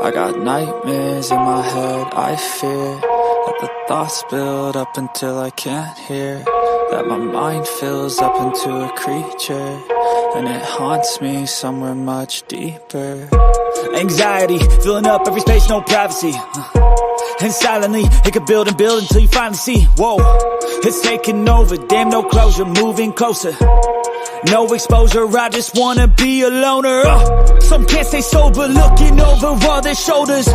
I got nightmares in my head, I fear that the thoughts build up until I can't hear, that my mind fills up into a creature, and it haunts me somewhere much deeper. Anxiety, filling up every space, no privacy. And silently, it could build and build until you finally see, whoa, it's taking over, damn no closure, moving closer. No exposure, I just wanna be a loner. Some can't stay sober, looking over all their shoulders,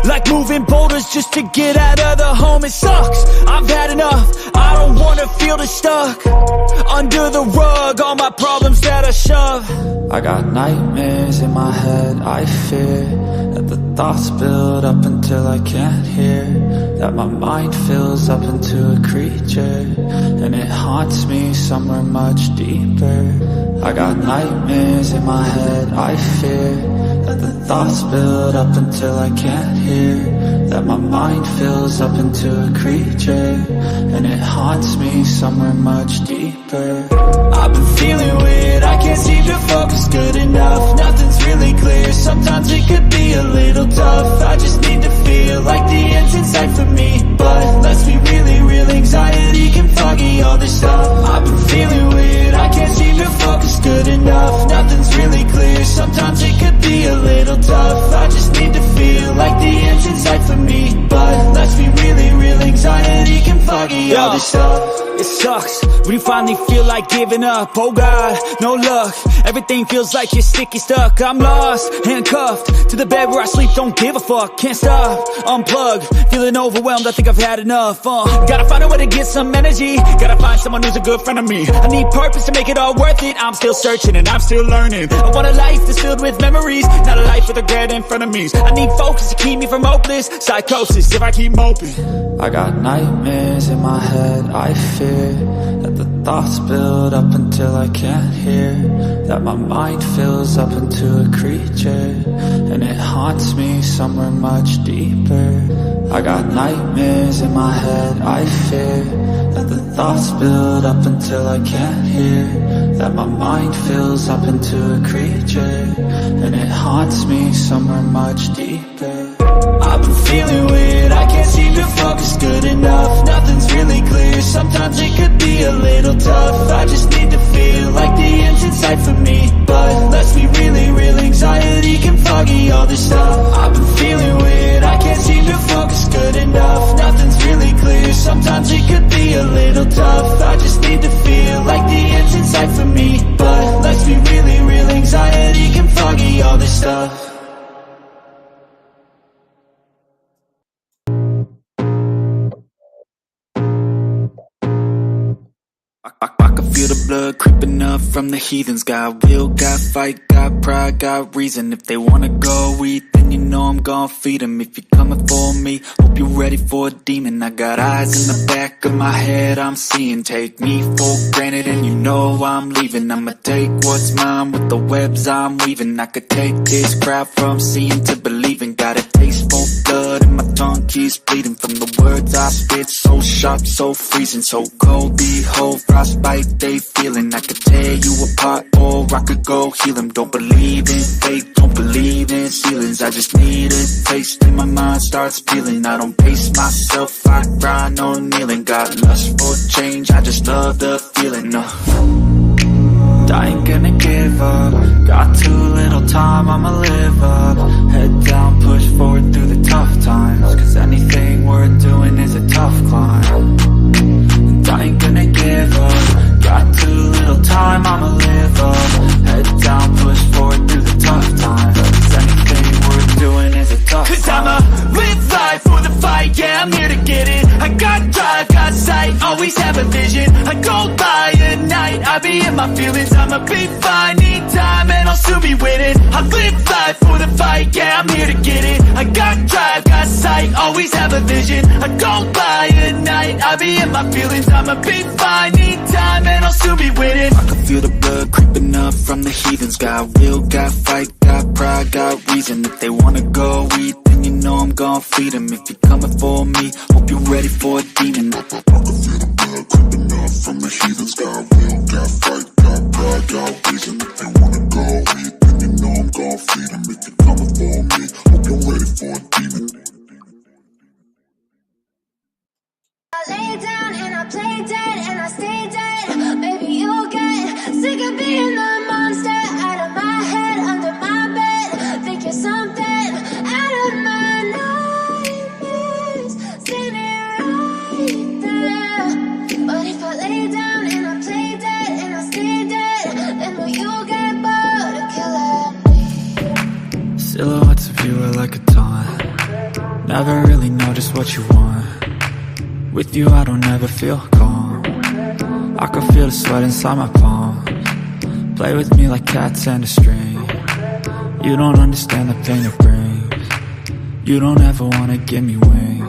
like moving boulders just to get out of the home. It sucks, I've had enough, I don't wanna feel the stuck under the rug, all my problems that I shove. I got nightmares in my head, I fear that the thoughts build up until I can't hear, that my mind fills up into a creature, and it haunts me somewhere much deeper. I got nightmares in my head, I fear that the thoughts build up until I can't hear, that my mind fills up into a creature, and it haunts me somewhere much deeper. I've been feeling weird, I can't seem to focus good enough, nothing's really clear, sometimes it could be a little tough. I just need to feel like the end's in sight for me, but let's be really real, anxiety can foggy all this stuff. I've been feeling weird, I can't seem to focus good enough, nothing's really clear, sometimes it could be a little tough. I just need to feel like the end's in sight for me, but let's be really real, anxiety can foggy all this stuff. It sucks when you finally feel like giving up. Oh God, no luck, everything feels like you're sticky stuck. I'm lost, handcuffed to the bed where I sleep, don't give a fuck. Can't stop, unplug, feeling overwhelmed, I think I've had enough. Gotta find a way to get some energy, gotta find someone who's a good friend of me. I need purpose to make it all worth it, I'm still searching and I'm still learning. I want a life that's filled with memories, not a life with regret and frenemies. I need focus to keep me from hopeless psychosis if I keep moping. I got nightmares in my head, I fear that the thoughts build up until I can't hear, that my mind fills up into a creature, and it haunts me somewhere much deeper. I got nightmares in my head, I fear that the thoughts build up until I can't hear, that my mind fills up into a creature, and it haunts me somewhere much deeper. I've been feeling weird, I can't seem to focus good enough, nothing's really clear, sometimes it could be a little tough. I just need to feel like the end's in sight for me, but let's be really real, anxiety can foggy all this stuff. I've been feeling weird, I can't seem to focus good enough, nothing's really clear, sometimes it could be a little tough. I just need to feel like the end's in sight for me, but let's be really real, anxiety can foggy all this stuff. I can feel the blood creeping up from the heathens. Got will, got fight, got pride, got reason. If they wanna go eat, then you know I'm gon' feed them. If you're coming for me, hope you're ready for a demon. I got eyes in the back of my head, I'm seeing. Take me for granted and you know I'm leaving. I'ma take what's mine with the webs I'm weaving. I could take this crowd from seeing to believing. Got a taste for blood and my tongue keeps bleeding from the words I spit. So sharp, so freezing, so cold, behold, frostbite they feeling. I could tear you apart or I could go heal them. Don't believe in fate, don't believe in ceilings. I just need a taste and my mind starts peeling. I don't pace myself, I grind on kneeling. Got lust for change, I just love the feeling. I ain't gonna give up, got too little time, I'ma live up. Head down, push forward through the tough times, cause anything worth doing is a tough climb. And I ain't gonna give up, got too little time, I'ma live up. Head down, push forward through the tough times, cause anything worth doing is a tough climb. Cause I'ma live life for the fight, yeah, I'm here to get it. I got drive, got sight, always have a vision. I go by at night, I be in my feelings. I'ma be fine, need time, and I'll soon be winning. I live life for the fight, yeah, I'm here to get it. I got drive, got sight, always have a vision. I go by at night, I be in my feelings. I'ma be fine, need time, and I'll soon be winning. I can feel the blood creeping up from the heathens. Got will, got fight, got pride, got reason. If they wanna go eat, then you know I'm gon' feed them. If you're coming for me, hope you're ready for a demon. I can feel the blood creeping up from the heathens. Got will, got fight, got pride, got reason. If they wanna go eat, then you know I'm gon' feed them. If you're coming for me, hope you're ready you are like a taunt. Never really know just what you want. With you I don't ever feel calm. I can feel the sweat inside my palm. Play with me like cats and a string. You don't understand the pain it brings. You don't ever wanna give me wings.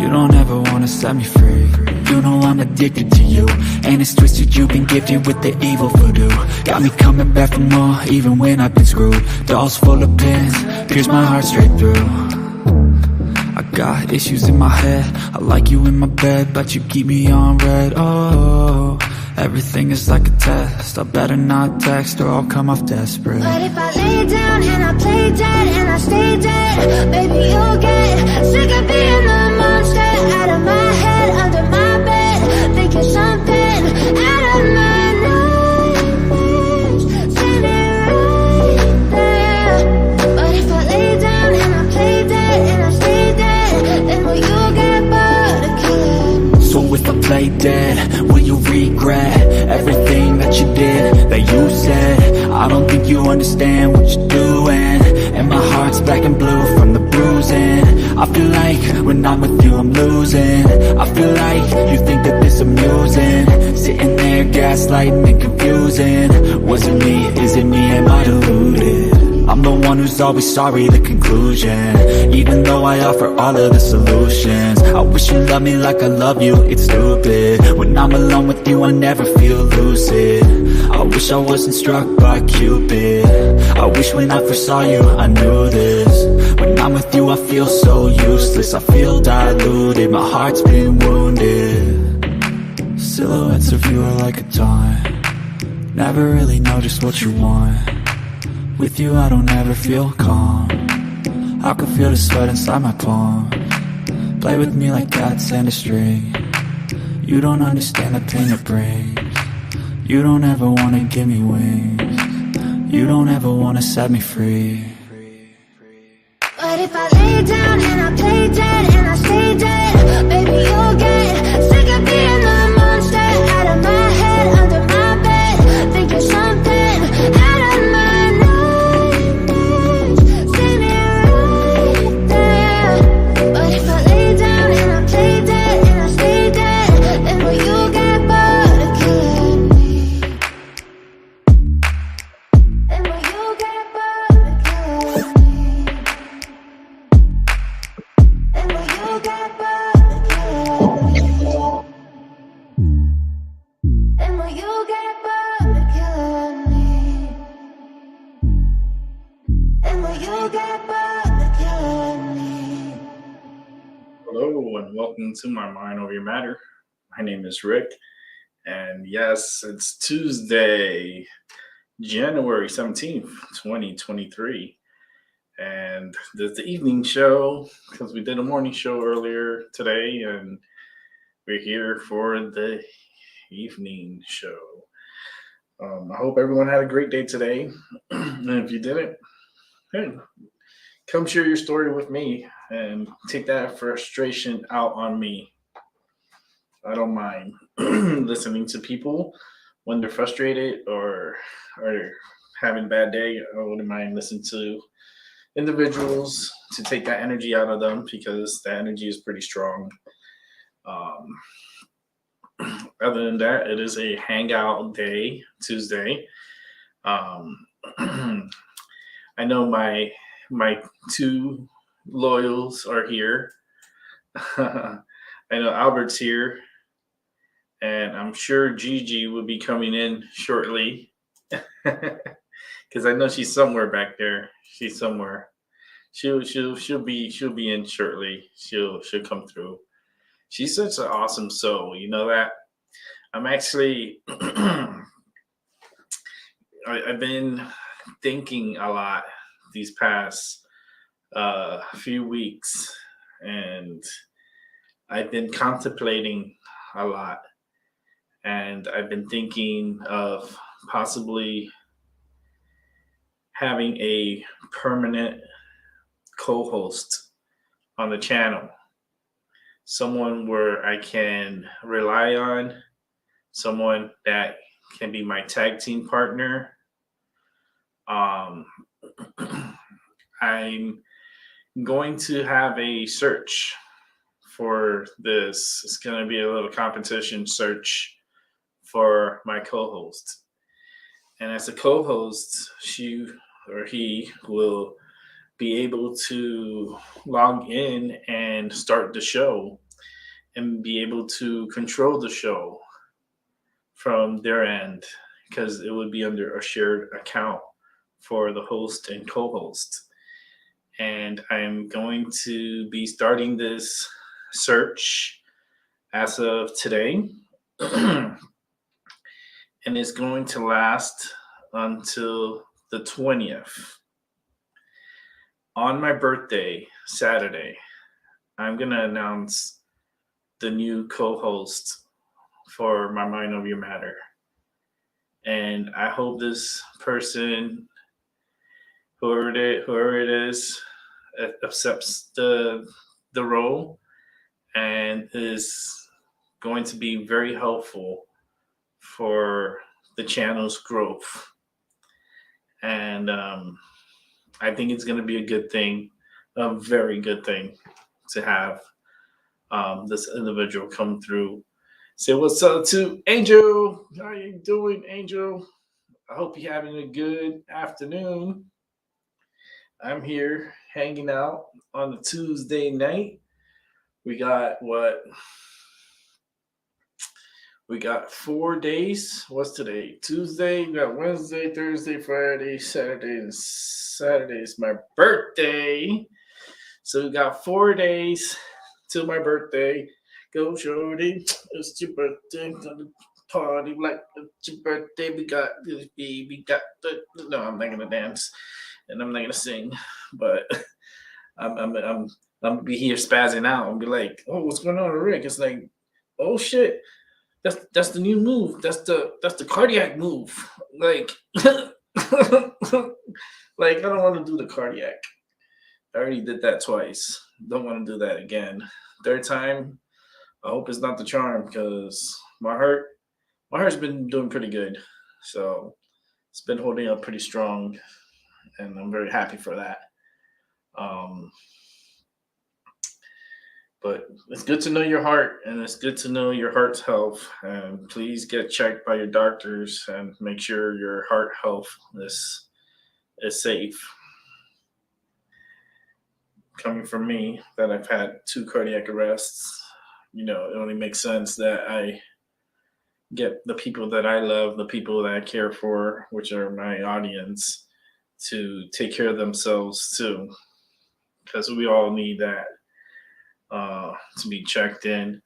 You don't ever wanna set me free. You know I'm addicted to you, and it's twisted, you've been gifted with the evil voodoo. Got me coming back for more, even when I've been screwed. Dolls full of pins, pierce my heart straight through. I got issues in my head, I like you in my bed, but you keep me on red. Oh, everything is like a test, I better not text or I'll come off desperate. But if I lay down and I play dead and I stay dead, baby you'll get sick of being the monster out of my head, under my bed, thinking something out of my nightmares, standing right there. But if I lay down and I play dead and I stay dead, then will you get bored of killing me? So if I play dead, will you regret everything that you did, that you said? I don't think you understand what you're doing, and my heart's black and blue from the bruising. I feel like when I'm with you I'm losing. I feel like you think that this amusing, sitting there gaslighting and confusing. Was it me? Is it me? Am I deluded? I'm the one who's always sorry, the conclusion, even though I offer all of the solutions. I wish you loved me like I love you, it's stupid. When I'm alone with you I never feel lucid. I wish I wasn't struck by Cupid. I wish when I first saw you I knew this. When I'm with you I feel so useless, I feel diluted, my heart's been wounded. Silhouettes of you are like a taunt. Never really know just what you want. With you I don't ever feel calm. I can feel the sweat inside my palm. Play with me like cats and a string. You don't understand the pain it brings. You don't ever wanna give me wings. You don't ever wanna set me free. But if I lay down and I play dead and I stay dead, baby you'll get sick of being the monster out of my head, under my bed, thinking something out of my nightmares, standing right there. But if I lay down and I play dead and I stay dead, then will you get bored of killing me? Then will you get bored of killing me? And will you get bored of killing me? And will you get bored of killing me? And will you get bored of killing me? Hello and welcome to my Mind Over Your Matter. My name is Rick, and yes, it's Tuesday, January 17th, 2023. And there's the evening show because we did a morning show earlier today, and we're here for the evening show. I hope everyone had a great day today. And if you didn't, hey, come share your story with me and take that frustration out on me. I don't mind listening to people when they're frustrated or having a bad day. I wouldn't mind listening to individuals to take that energy out of them, because the energy is pretty strong. Other than that, it is a hangout day, Tuesday. I know my two loyals are here. I know Albert's here, and I'm sure Gigi will be coming in shortly, because I know she's somewhere back there. She's somewhere. She'll be in shortly. She'll come through. She's such an awesome soul. You know that. I'm actually I've been thinking a lot these past few weeks, and I've been contemplating a lot, and I've been thinking of possibly having a permanent co-host on the channel, someone where I can rely on, someone that can be my tag team partner. I I'm going to have a search for this. It's going to be a little competition search for my co-host. And as a co-host, she or he will be able to log in and start the show and be able to control the show from their end, because it would be under a shared account for the host and co-host. And I'm going to be starting this search as of today. And it's going to last until the 20th. On my birthday, Saturday, I'm going to announce the new co-host for My Mind Over Your Matter. And I hope this person, whoever it is, accepts the role and is going to be very helpful for the channel's growth. And I think it's going to be a good thing, a very good thing, to have this individual come through. Say what's up to Angel. How you doing, Angel? I hope you're having a good afternoon. I'm here hanging out on a Tuesday night. We got 4 days. What's today? Tuesday. We got Wednesday, Thursday, Friday, Saturday, and Saturday is my birthday. So we got 4 days till my birthday. Go shorty, it's your birthday. Party like it's your birthday. We got this baby. No, I'm not gonna dance and I'm not gonna sing, but I'm gonna be here spazzing out and be like, oh, what's going on, Rick? It's like, oh shit, that's the new move. That's the cardiac move. Like, like I don't want to do the cardiac. I already did that twice. Don't want to do that again. Third time, I hope it's not the charm, because my heart's been doing pretty good. So it's been holding up pretty strong, and I'm very happy for that. But it's good to know your heart, and it's good to know your heart's health. And please get checked by your doctors and make sure your heart health is safe. Coming from me, that I've had 2 cardiac arrests, it only makes sense that I get the people that I love, the people that I care for, which are my audience, to take care of themselves too, because we all need that to be checked in.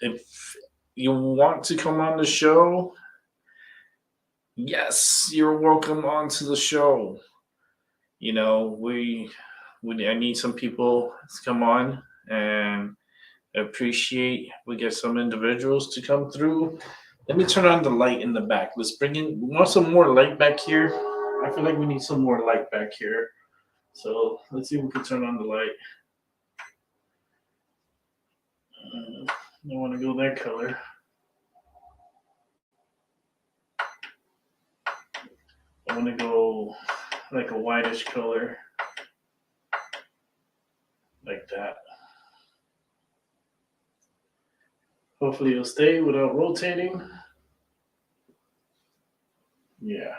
If you want to come on the show, yes, you're welcome onto the show. I need some people to come on, and appreciate we get some individuals to come through. Let me turn on the light in the back. We want some more light back here. I feel like we need some more light back here. So let's see if we can turn on the light. I want to go that color. I want to go like a whitish color, like that. Hopefully it'll stay without rotating. Yeah,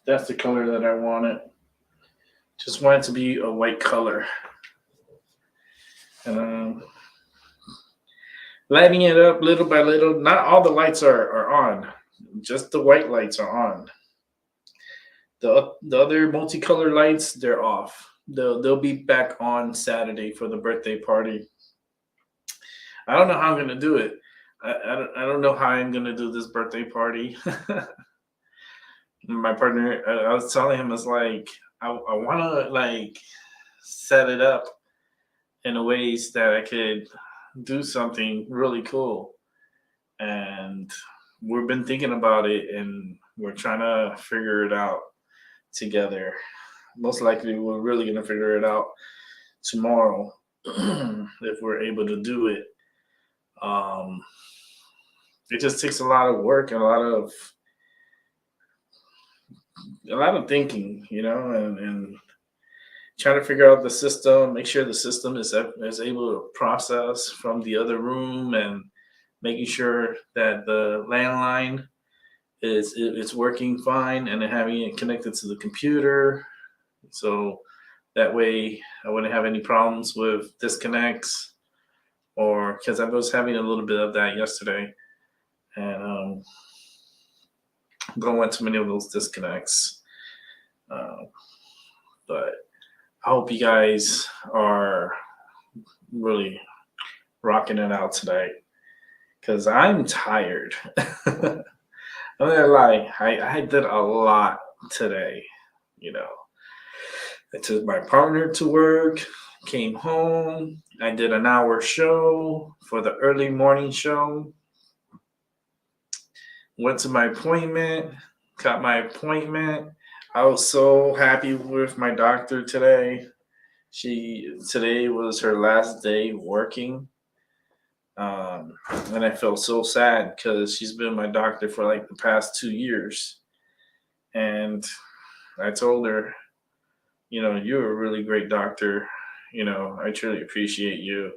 that's the color that I wanted. Just want it to be a white color. Lighting it up little by little. Not all the lights are on. Just the white lights are on. The other multicolor lights, they're off. They'll be back on Saturday for the birthday party. I don't know how I'm gonna do it. I don't know how I'm gonna do this birthday party. My partner, I was telling him, it's like I want to set it up in a ways that I could do something really cool. And we've been thinking about it, and we're trying to figure it out together. Most likely, we're really gonna figure it out tomorrow if we're able to do it. It just takes a lot of work and a lot of a lot of thinking, and trying to figure out the system, make sure the system is able to process from the other room, and making sure that the landline it's working fine, and then having it connected to the computer, so that way I wouldn't have any problems with disconnects, or because I was having a little bit of that yesterday, and don't want too many of those disconnects. Uh, but I hope you guys are really rocking it out today, because I'm tired. I'm not gonna lie, I did a lot today. You know, I took my partner to work, came home, I did an hour show for the early morning show, went to my appointment, got my appointment. I was so happy with my doctor today. Today was her last day working. And I felt so sad because she's been my doctor for like the past 2 years. And I told her, you're a really great doctor. I truly appreciate you.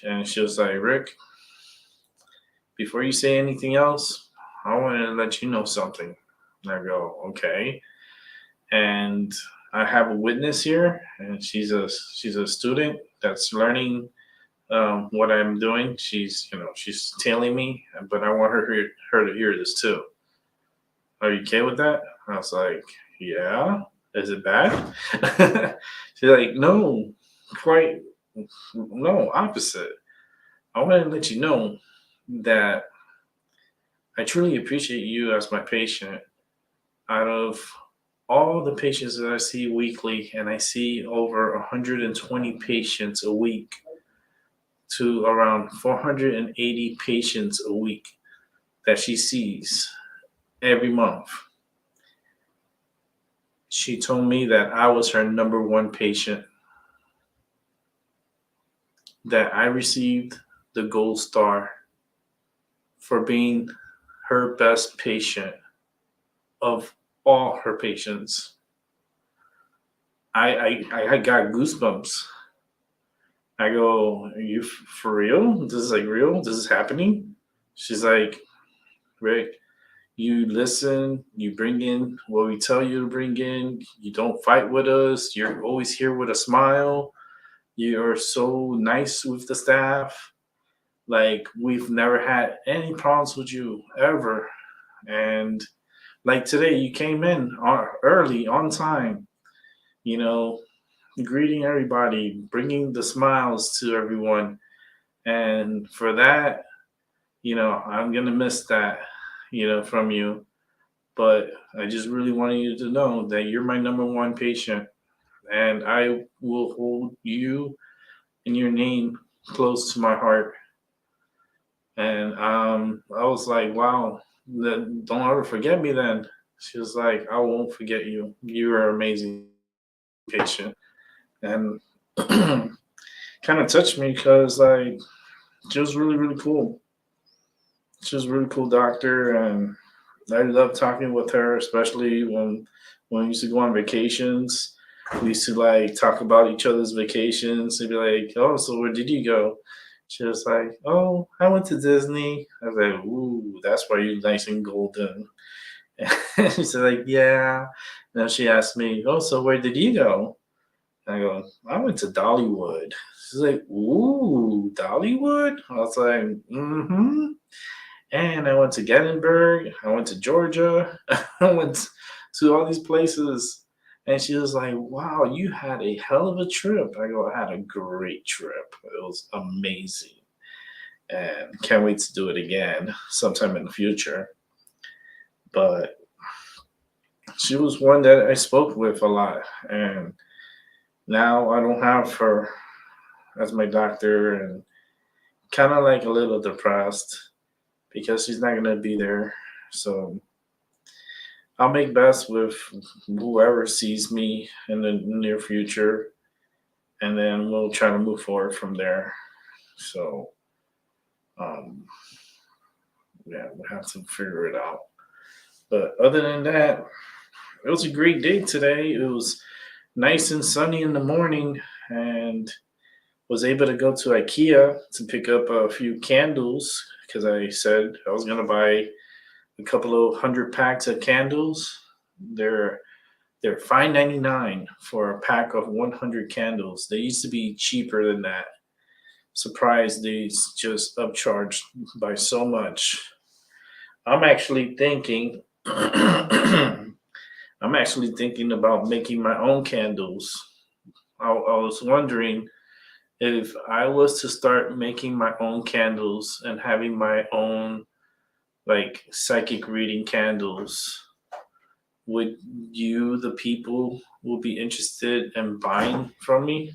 And she was like, Rick, before you say anything else, I want to let you know something. And I go, okay. And I have a witness here, and she's a student that's learning what I'm doing. She's telling me, but I want her to hear this too. Are you okay with that? I was like, yeah. Is it bad? She's like, no, quite, no, opposite. I want to let you know that I truly appreciate you as my patient. Out of all the patients that I see weekly, and I see over 120 patients a week to around 480 patients a week that she sees every month. She told me that I was her number one patient, that I received the gold star for being her best patient of all her patients. I got goosebumps. I go, are you for real? This is like real? This is happening? She's like, Rick, you listen, you bring in what we tell you to bring in. You don't fight with us. You're always here with a smile. You are so nice with the staff. Like, we've never had any problems with you ever. And like today, you came in early, on time, greeting everybody, bringing the smiles to everyone. And for that, I'm going to miss that, from you. But I just really wanted you to know that you're my number one patient, and I will hold you and your name close to my heart. And I was like, wow, don't ever forget me then. She was like, I won't forget you. You are amazing patient. And kind of touched me because like she was really, really cool. She was a really cool doctor, and I love talking with her, especially when we used to go on vacations. We used to like talk about each other's vacations and be like, oh, so where did you go? She was like, oh, I went to Disney. I was like, ooh, that's why you're nice and golden. And she said, like, yeah. And then she asked me, oh, so where did you go? And I go, I went to Dollywood. She's like, ooh, Dollywood? I was like, mm-hmm. And I went to Gettysburg. I went to Georgia. I went to all these places. And she was like, wow, you had a hell of a trip. I go, I had a great trip. It was amazing. And can't wait to do it again sometime in the future. But she was one that I spoke with a lot. And now I don't have her as my doctor, and kind of like a little depressed because she's not going to be there. So I'll make best with whoever sees me in the near future, and then we'll try to move forward from there. So, yeah, we'll have to figure it out. But other than that, it was a great day today. It was nice and sunny in the morning, and was able to go to IKEA to pick up a few candles because I said I was gonna buy a couple of 100 packs of candles. They're they're $5.99 for a pack of 100 candles. They used to be cheaper than that. Surprised they just upcharged by so much. I'm actually thinking I'm actually thinking about making my own candles. I was wondering if I was to start making my own candles and having my own like psychic reading candles, would you, the people, will be interested in buying from me?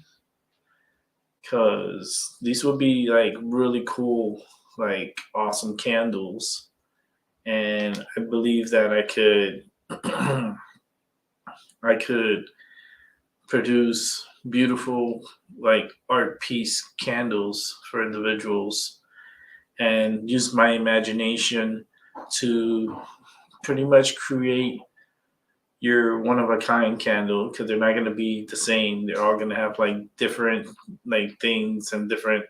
Because these would be like really cool, like awesome candles, and I believe that I could, I could produce beautiful like art piece candles for individuals and use my imagination to pretty much create your one of a kind candle, because they're not going to be the same. They're all going to have like different like things and different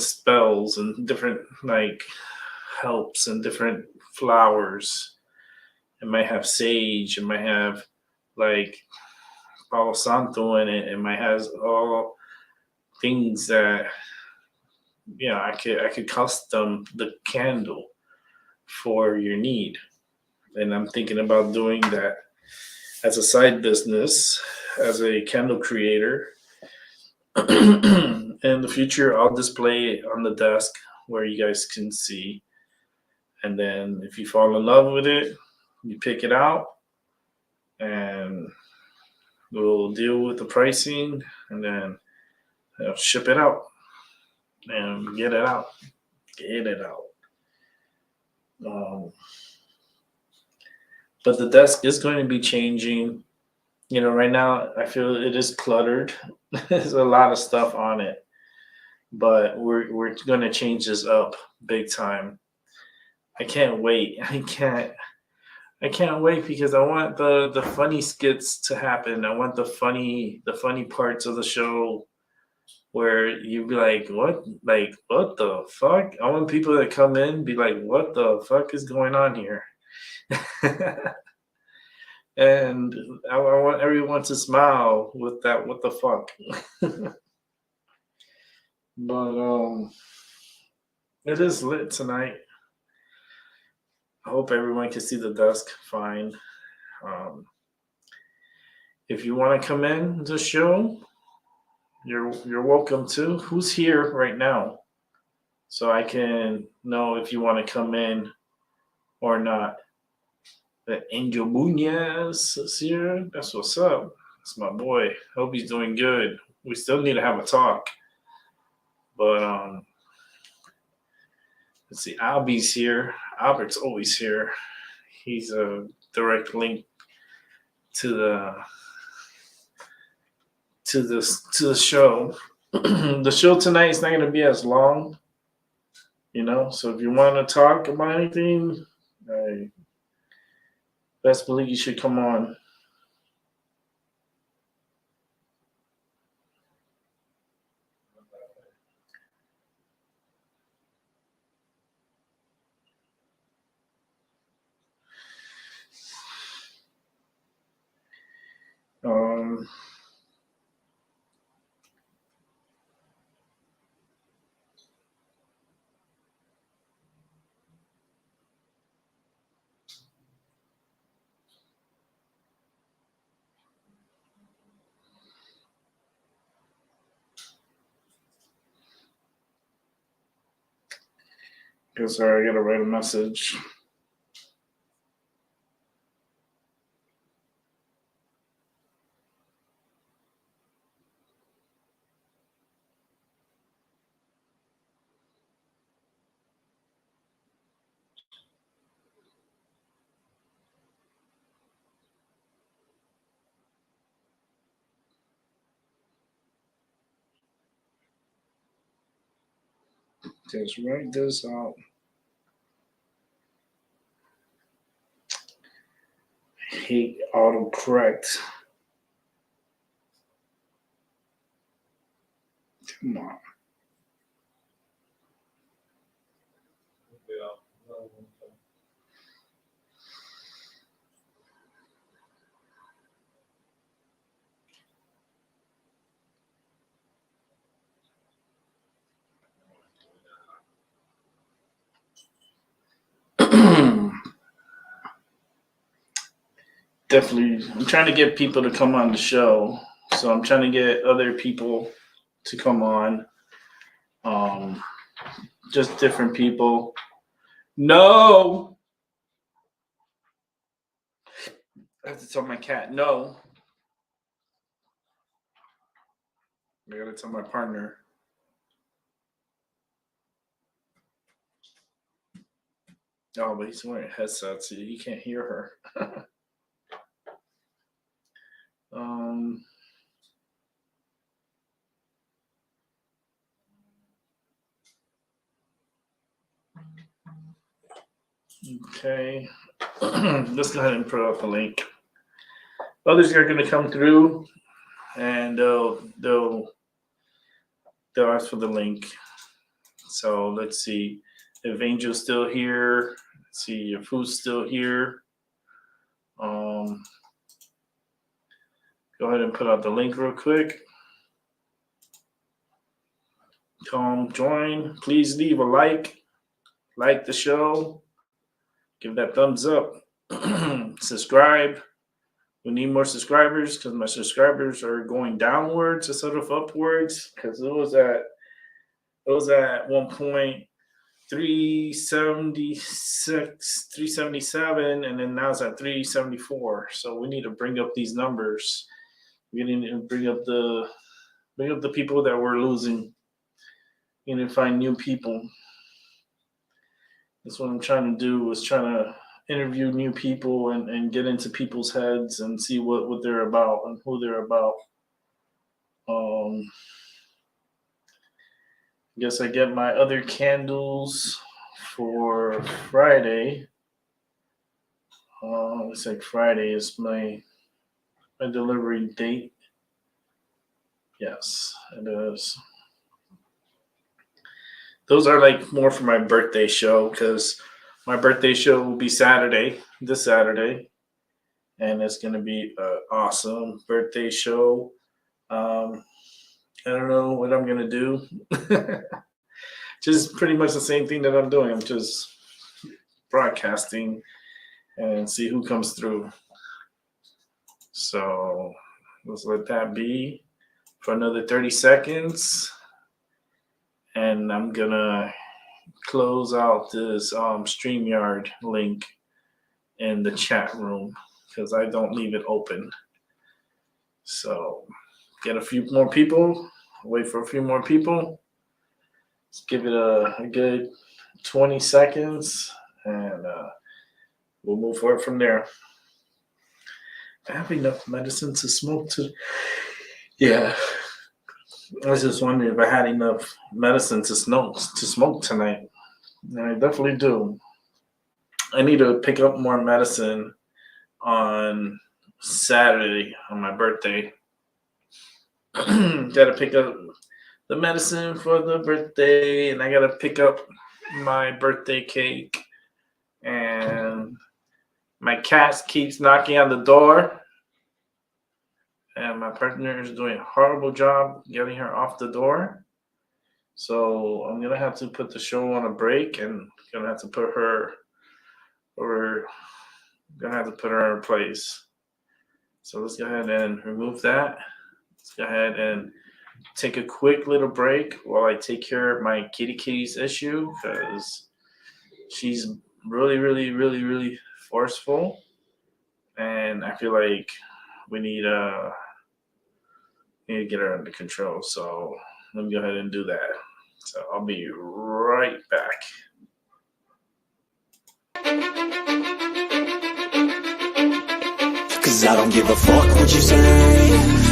spells and different like helps and different flowers. It might have sage, it might have like Palo Santo in it, it might have all things that I could custom the candle for your need. And I'm thinking about doing that as a side business, as a candle creator. In the future, I'll display it on the desk where you guys can see. And then if you fall in love with it, you pick it out and we'll deal with the pricing and then ship it out and get it out. Get it out. Um, but the desk is going to be changing. Right now I feel it is cluttered. There's a lot of stuff on it, but we're going to change this up big time. I can't wait. I can't wait because I want the funny skits to happen. I want the funny parts of the show where you be like what the fuck? I want people that come in be like, what the fuck is going on here? And I want everyone to smile with that. What the fuck? But it is lit tonight. I hope everyone can see the desk fine. Um, if you want to come in the show, you're welcome to. Who's here right now? So I can know if you want to come in or not. The Angel Munoz is here. That's what's up. That's my boy. Hope he's doing good. We still need to have a talk. But let's see. Albie's here. Albert's always here. He's a direct link to the show. The show tonight is not going to be as long, So if you want to talk about anything, I best believe you should come on. Um, sorry, I gotta write a message. Just write this out. hate autocorrect. Come on. Definitely, I'm trying to get people to come on the show. So I'm trying to get other people to come on. Just different people. No! I have to tell my cat no. I gotta tell my partner. Oh, but he's wearing a headset, so you can't hear her. Okay. Let's go ahead and put up a link. Others are going to come through, and they'll ask for the link. So let's see if Angel's still here. Let's see if who's still here. Go ahead and put out the link real quick. Come join. Please leave a like the show, give that thumbs up, subscribe. We need more subscribers because my subscribers are going downwards instead of upwards, because it was at one point 376, 377, and then now it's at 374. So we need to bring up these numbers. We need to bring up the people that we're losing. We need to find new people. That's what I'm trying to do, is trying to interview new people and get into people's heads and see what they're about and who they're about. I guess I get my other candles for Friday. Looks like Friday is my delivery date. Yes, it is. Those are like more for my birthday show, because my birthday show will be this Saturday, and it's going to be an awesome birthday show. I don't know what I'm going to do. Just pretty much the same thing that I'm doing. I'm just broadcasting and see who comes through. So let's let that be for another 30 seconds. And I'm going to close out this Streamyard link in the chat room, because I don't leave it open. So get a few more people, wait for a few more people. Let's give it a good 20 seconds, and we'll move forward from there. I have enough medicine to smoke yeah. I was just wondering if I had enough medicine to smoke tonight. And I definitely do. I need to pick up more medicine on Saturday on my birthday. Gotta pick up the medicine for the birthday, and I gotta pick up my birthday cake. And my cat keeps knocking on the door, and my partner is doing a horrible job getting her off the door. So I'm gonna have to put the show on a break, and gonna have to put her in her place. So let's go ahead and remove that. Let's go ahead and take a quick little break while I take care of my kitty's issue, because she's really, really, really, really forceful, and I feel like we need to get her under control. So let me go ahead and do that. So I'll be right back. Cause I don't give a fuck what you say.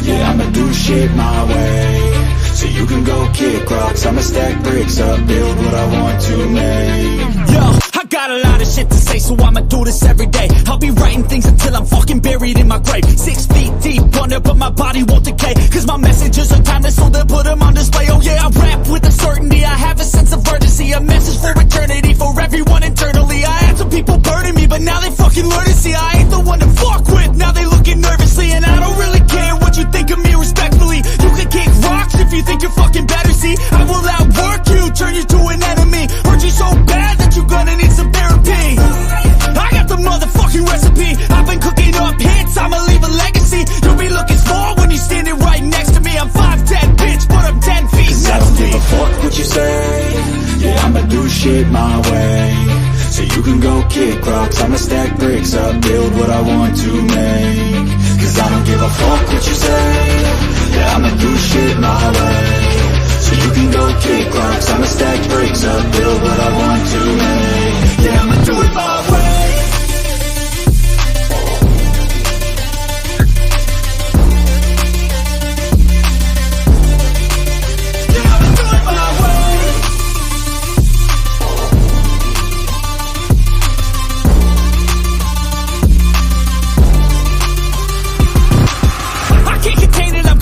Yeah, I'ma do shit my way. So you can go kick rocks, I'ma stack bricks up, build what I want to make. Yo, I got a lot of shit to say, so I'ma do this every day. I'll be writing things until I'm fucking buried in my grave. 6 feet deep under, but my body won't decay, cause my messages are timeless, so they'll put them on display. Oh yeah, I rap with a certainty, I have a sense of urgency, a message for eternity, for everyone internally. I had some people burning me, but now they fucking learn to see I ain't the one to fuck with, now they looking nervously. And I don't really care what you think of me, respectfully. You can kick rocks if you think you're fucking better, see I will outwork you, turn you to an enemy. Hurt you so bad that you're gonna need some therapy. I got the motherfucking recipe, I've been cooking up hits, I'ma leave a legacy. You'll be looking small when you're standing right next to me. I'm 5'10", bitch, but I'm 10 feet next to me. I don't give a fuck what you say, yeah, I'ma do shit my way. So you can go kick rocks, I'ma stack bricks up, build what I want to make. Cause I don't give a fuck what you say, yeah, I'ma do shit my way. So you can go kick rocks, I'ma stack bricks up, build what I want to make. Yeah, I'ma do it my way.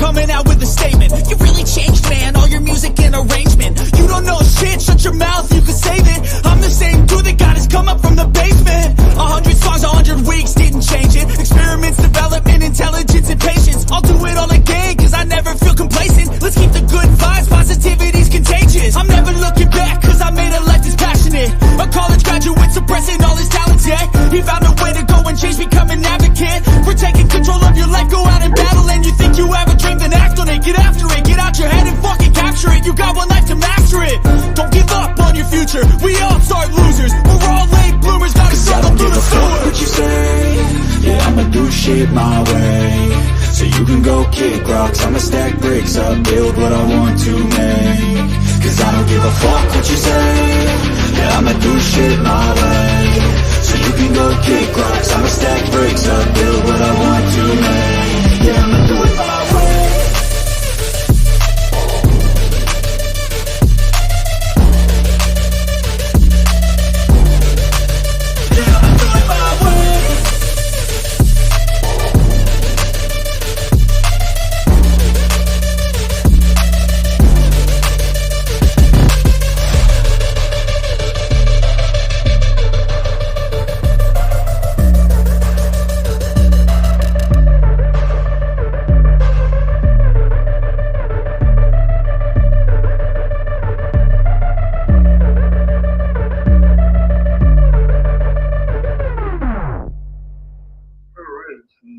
Coming out with a statement. You really changed, man, all your music and arrangement. You don't know shit, shut your mouth, you can save it. I'm the same dude that got his come up from the basement. 100 songs, 100 weeks, didn't change it. Experiments, development, intelligence, and patience. I'll do it all again, cause I never feel complacent. Let's keep the good vibes, positivity's contagious. I'm never looking back, cause I made a life that's passionate. A college graduate suppressing all his talents, yeah. He found a way to go and change, become an advocate. For taking control of your life, go out and battle. And you think you have a dream, then act on it. Get after it, get out your head and fucking capture it. You got one life to master it. Don't give up on your future, we all start losers. We're all late bloomers, gotta struggle through the sewer. What you say, yeah, I'ma do shit my way. So you can go kick rocks, I'ma stack bricks up, build what I want to make. Cause I don't give a fuck what you say, yeah, I'ma do shit my way. So you can go kick rocks, I'ma stack bricks up, build what I want to make. Yeah, I'ma do it my way.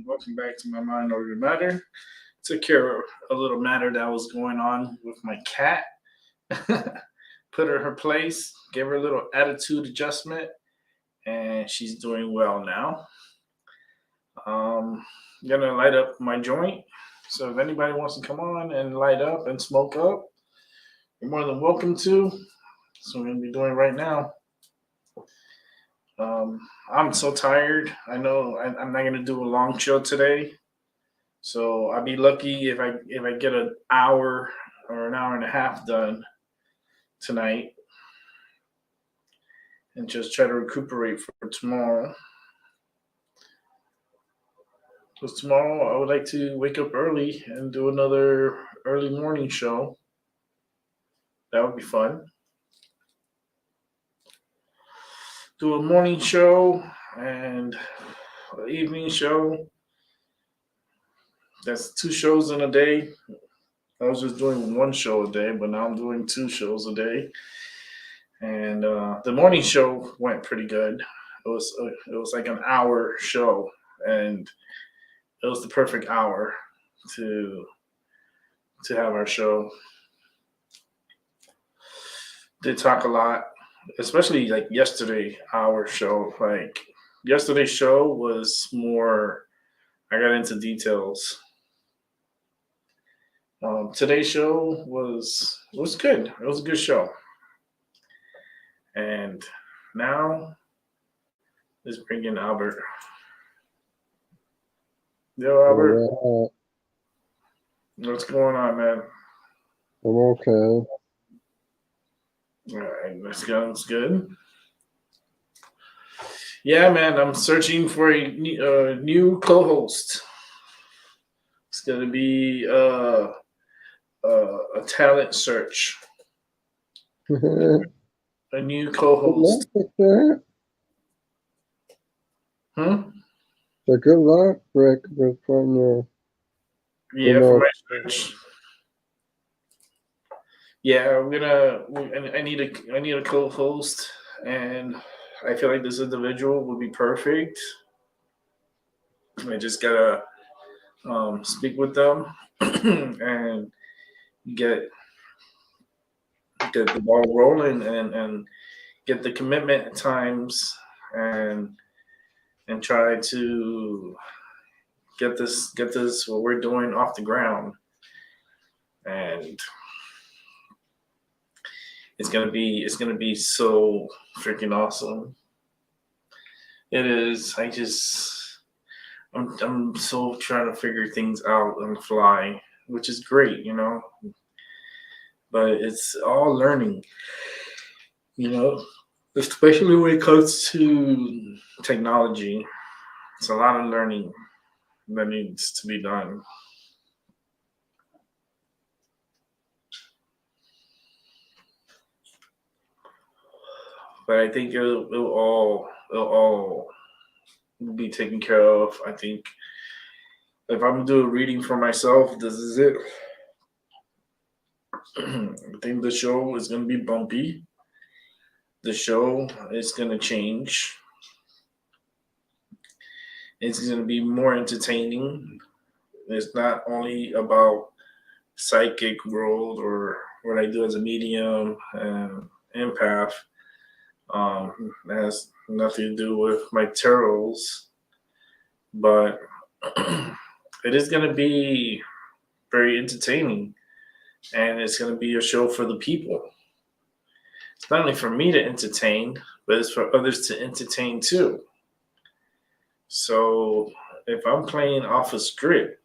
Welcome back to My Mind Over Your Matter. Took care of a little matter that was going on with my cat. Put her in her place, gave her a little attitude adjustment, and she's doing well now. I'm gonna light up my joint. So if anybody wants to come on and light up and smoke up, you're more than welcome to. That's what we're gonna be doing right now. I'm so tired. I know I'm not gonna do a long show today, so I'll be lucky if I get an hour or an hour and a half done tonight, and just try to recuperate for tomorrow. Because tomorrow I would like to wake up early and do another early morning show. That would be fun. Do a morning show and an evening show. That's 2 shows in a day. I was just doing 1 show a day, but now I'm doing 2 shows a day. And the morning show went pretty good. It was like an hour show, and it was the perfect hour to have our show. Did talk a lot. Especially like yesterday, our show. Like yesterday's show was more, I got into details. Today's show was good. It was a good show. And now let's bring in Albert. Yo, Albert. What's going on, man? I'm okay. All right, let's go. It's good. Yeah, man, I'm searching for a new co-host. It's gonna be a talent search. Good A new luck co-host. with that. Hmm? So good luck, Rick, with finding your Yeah, for remote. my search. Yeah, I'm gonna. I need a co-host, and I feel like this individual would be perfect. I just gotta speak with them and get get the ball rolling and get the commitment times and try to get this what we're doing off the ground. And it's gonna be so freaking awesome. It is. I'm so trying to figure things out on the fly, which is great, you know. But it's all learning, you know, especially when it comes to technology. It's a lot of learning that needs to be done. But I think it'll all be taken care of. I think if I'm gonna do a reading for myself, this is it. I think the show is gonna be bumpy. The show is gonna change. It's gonna be more entertaining. It's not only about psychic world or what I do as a medium and empath. It has nothing to do with my tarots, but it is going to be very entertaining, and it's going to be a show for the people. It's not only for me to entertain, but it's for others to entertain too. So if I'm playing off a script,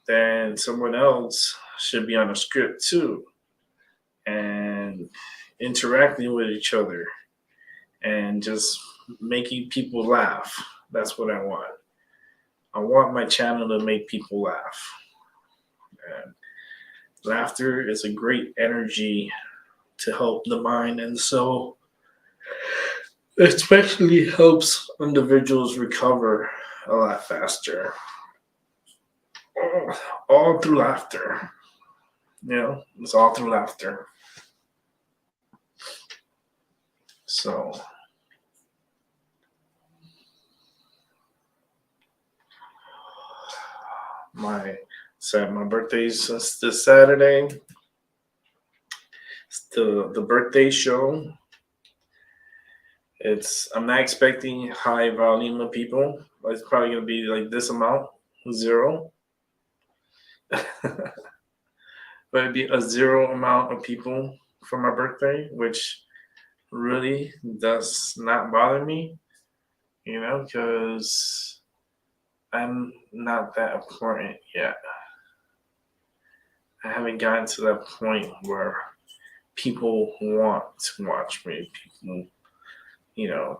then someone else should be on a script too and interacting with each other and just making people laugh. That's what I want. I want my channel to make people laugh. And laughter is a great energy to help the mind and soul. Especially helps individuals recover a lot faster. All through laughter. You know, it's all through laughter. So my birthday's this Saturday. It's the birthday show. I'm not expecting high volume of people. It's probably gonna be like this amount, 0. But it'd be a 0 amount of people for my birthday, which really does not bother me, you know, because I'm not that important yet. I haven't gotten to that point where people want to watch me. People, you know,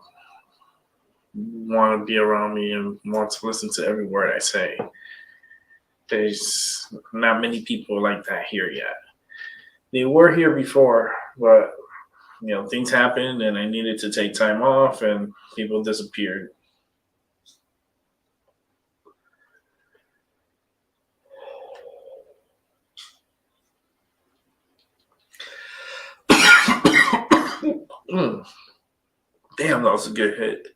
want to be around me and want to listen to every word I say. There's not many people like that here yet. They were here before, but you know, things happened and I needed to take time off and people disappeared. Damn, that was a good hit.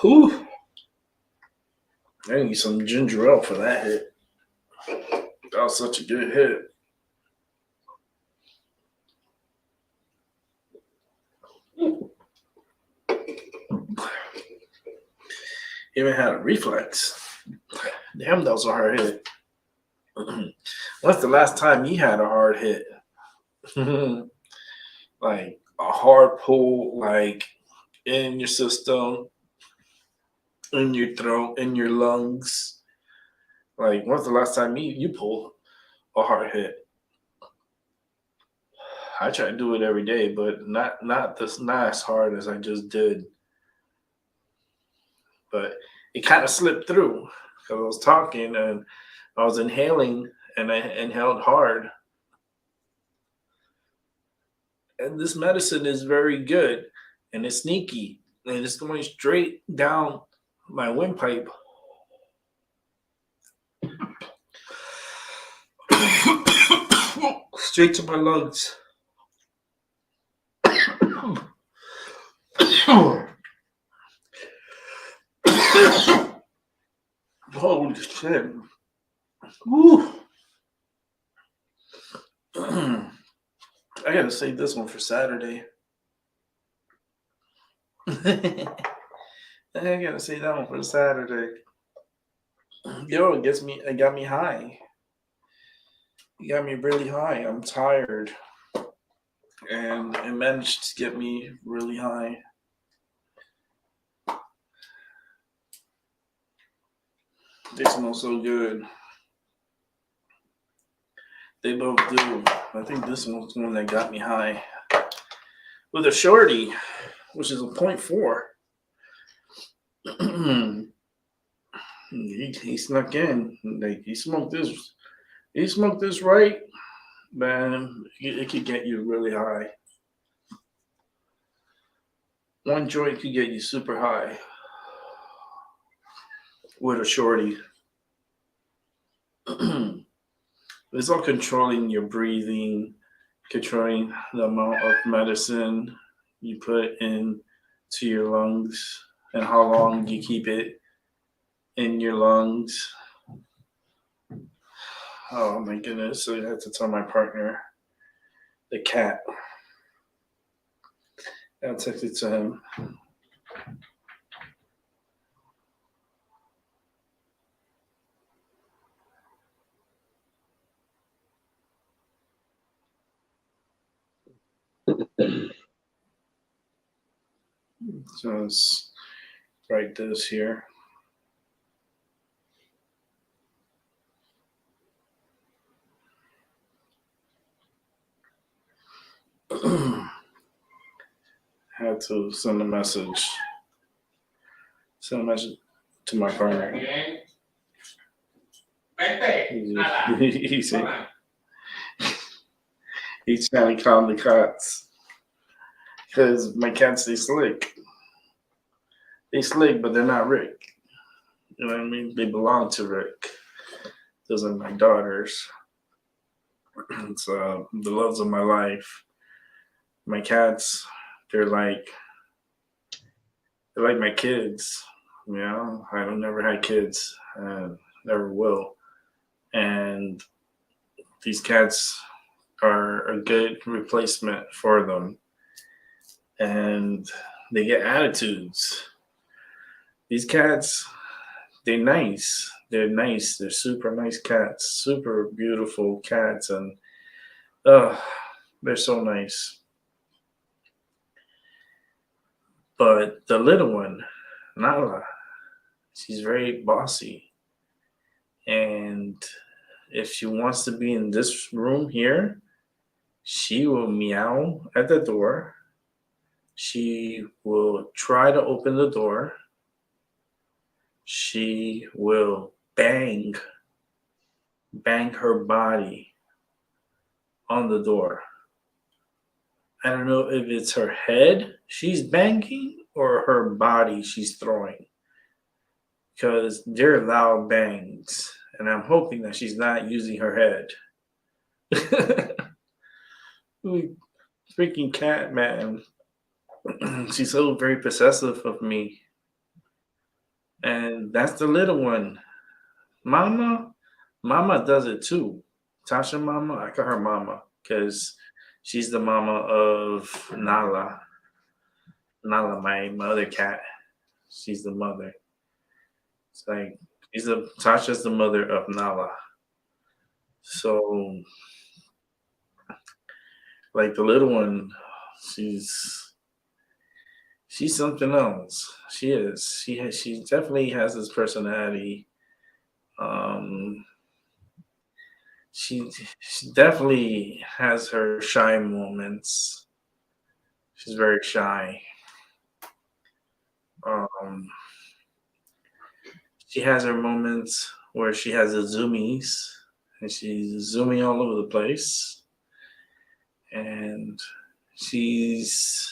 Ooh. I need some ginger ale for that hit. That was such a good hit. Even had a reflex. Damn, that was a hard hit. When's the last time you had a hard hit? Like a hard pull, like in your system, in your throat, in your lungs. Like, when's the last time you pulled a hard hit? I try to do it every day, but not as hard as I just did. But it kind of slipped through because I was talking and I was inhaling and I inhaled hard. And this medicine is very good and it's sneaky and it's going straight down my windpipe. Straight to my lungs. Holy shit. Woo. I gotta save this one for Saturday. I gotta save that one for Saturday. Yo, it got me high. It got me really high. I'm tired. And it managed to get me really high. They smell so good. They both do. I think this one's the one that got me high. With a shorty, which is a 0.4. he snuck in. Like he smoked this. He smoked this right, man. It could get you really high. One joint could get you super high with a shorty. It's all controlling your breathing, controlling the amount of medicine you put into your lungs and how long you keep it in your lungs. Oh my goodness. So I had to tell my partner, the cat. I texted to him. So let's write this here. Had to send a message. Send a message to my partner. He's trying to calm the cats. Because my cats, they slick. They slick, but they're not Rick. You know what I mean? They belong to Rick. Those are my daughters. It's the loves of my life. My cats, they're like my kids. You know, I never had kids and never will. And these cats are a good replacement for them. And they get attitudes. These cats, they're nice. They're nice. They're super nice cats, super beautiful cats, and they're so nice. But the little one, Nala, she's very bossy. And if she wants to be in this room here, she will meow at the door. She will try to open the door. She will bang her body on the door. I don't know if it's her head she's banging or her body she's throwing, because they're loud bangs, and I'm hoping that she's not using her head. Freaking cat, man. She's so very possessive of me. And that's the little one. Mama does it too. Tasha Mama, I call her Mama because she's the mama of Nala. Nala, my other cat. She's the mother. It's like Tasha's the mother of Nala. So, like the little one, she's something else. She is. She definitely has this personality. she definitely has her shy moments. She's very shy. She has her moments where she has the zoomies and she's zooming all over the place. And she's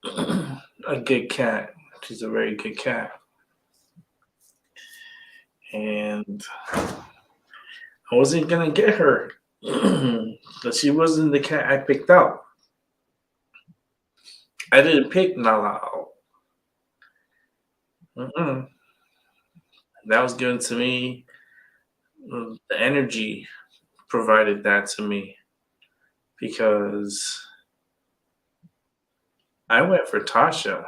a good cat. She's a very good cat. And I wasn't going to get her, but she wasn't the cat I picked out. I didn't pick Nala out. That was given to me. The energy provided that to me because I went for Tasha.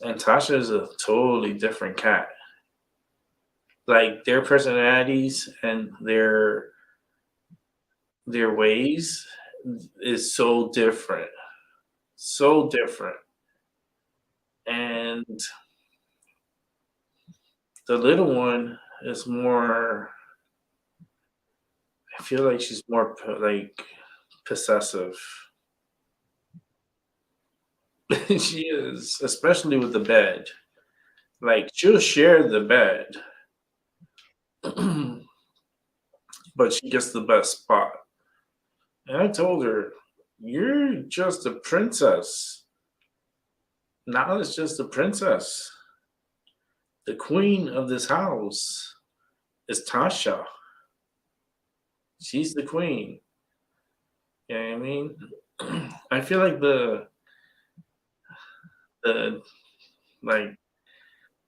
And Tasha is a totally different cat. Like their personalities and their ways is so different. So different. And the little one is more, I feel like she's more like possessive. She is, especially with the bed. Like she'll share the bed, but she gets the best spot. And I told her, you're just a princess. Nala's just a princess. The queen of this house is Tasha. She's the queen. You know what I mean? I feel like the like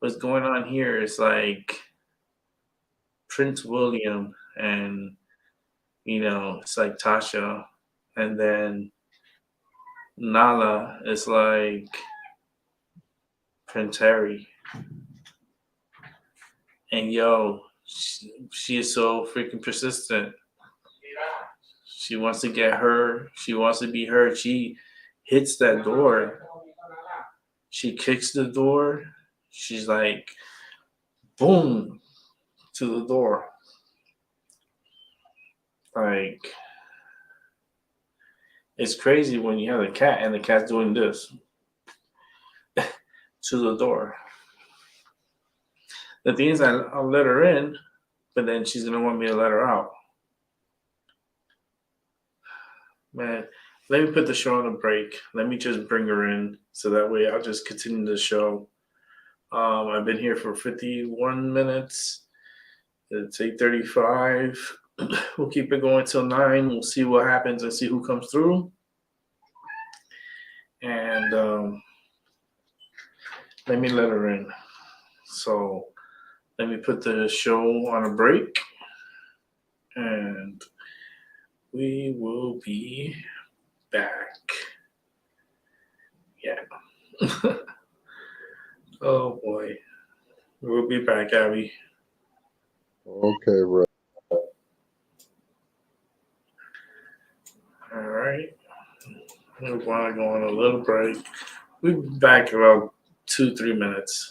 what's going on here is like Prince William and it's like Tasha, and then Nala is like Prince Harry. And she is so freaking persistent. She wants to get her. She wants to be her. She hits that door. She kicks the door. She's like, boom, to the door. Like, it's crazy when you have a cat and the cat's doing this to the door. The thing is, I'll let her in, but then she's going to want me to let her out. Man, let me put the show on a break. Let me just bring her in so that way I'll just continue the show. I've been here for 51 minutes. It's 8:35. We'll keep it going till 9. We'll see what happens and see who comes through. And let me let her in. So let me put the show on a break. And we will be back. Yeah. Oh boy. We'll be back, Abby. Okay, right. All right. We want to go on a little break. We'll be back in about 2-3 minutes.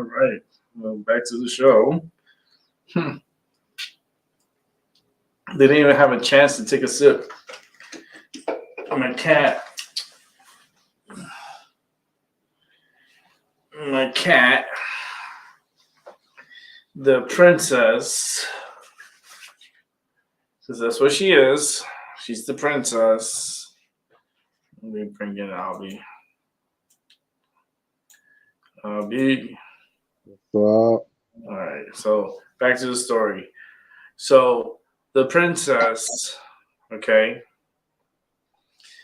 right. Well, back to the show. They didn't even have a chance to take a sip. My cat. The princess, because that's what she is. She's the princess. Let me bring in Albie. Albie. What's up? All right, so back to the story. So the princess, okay.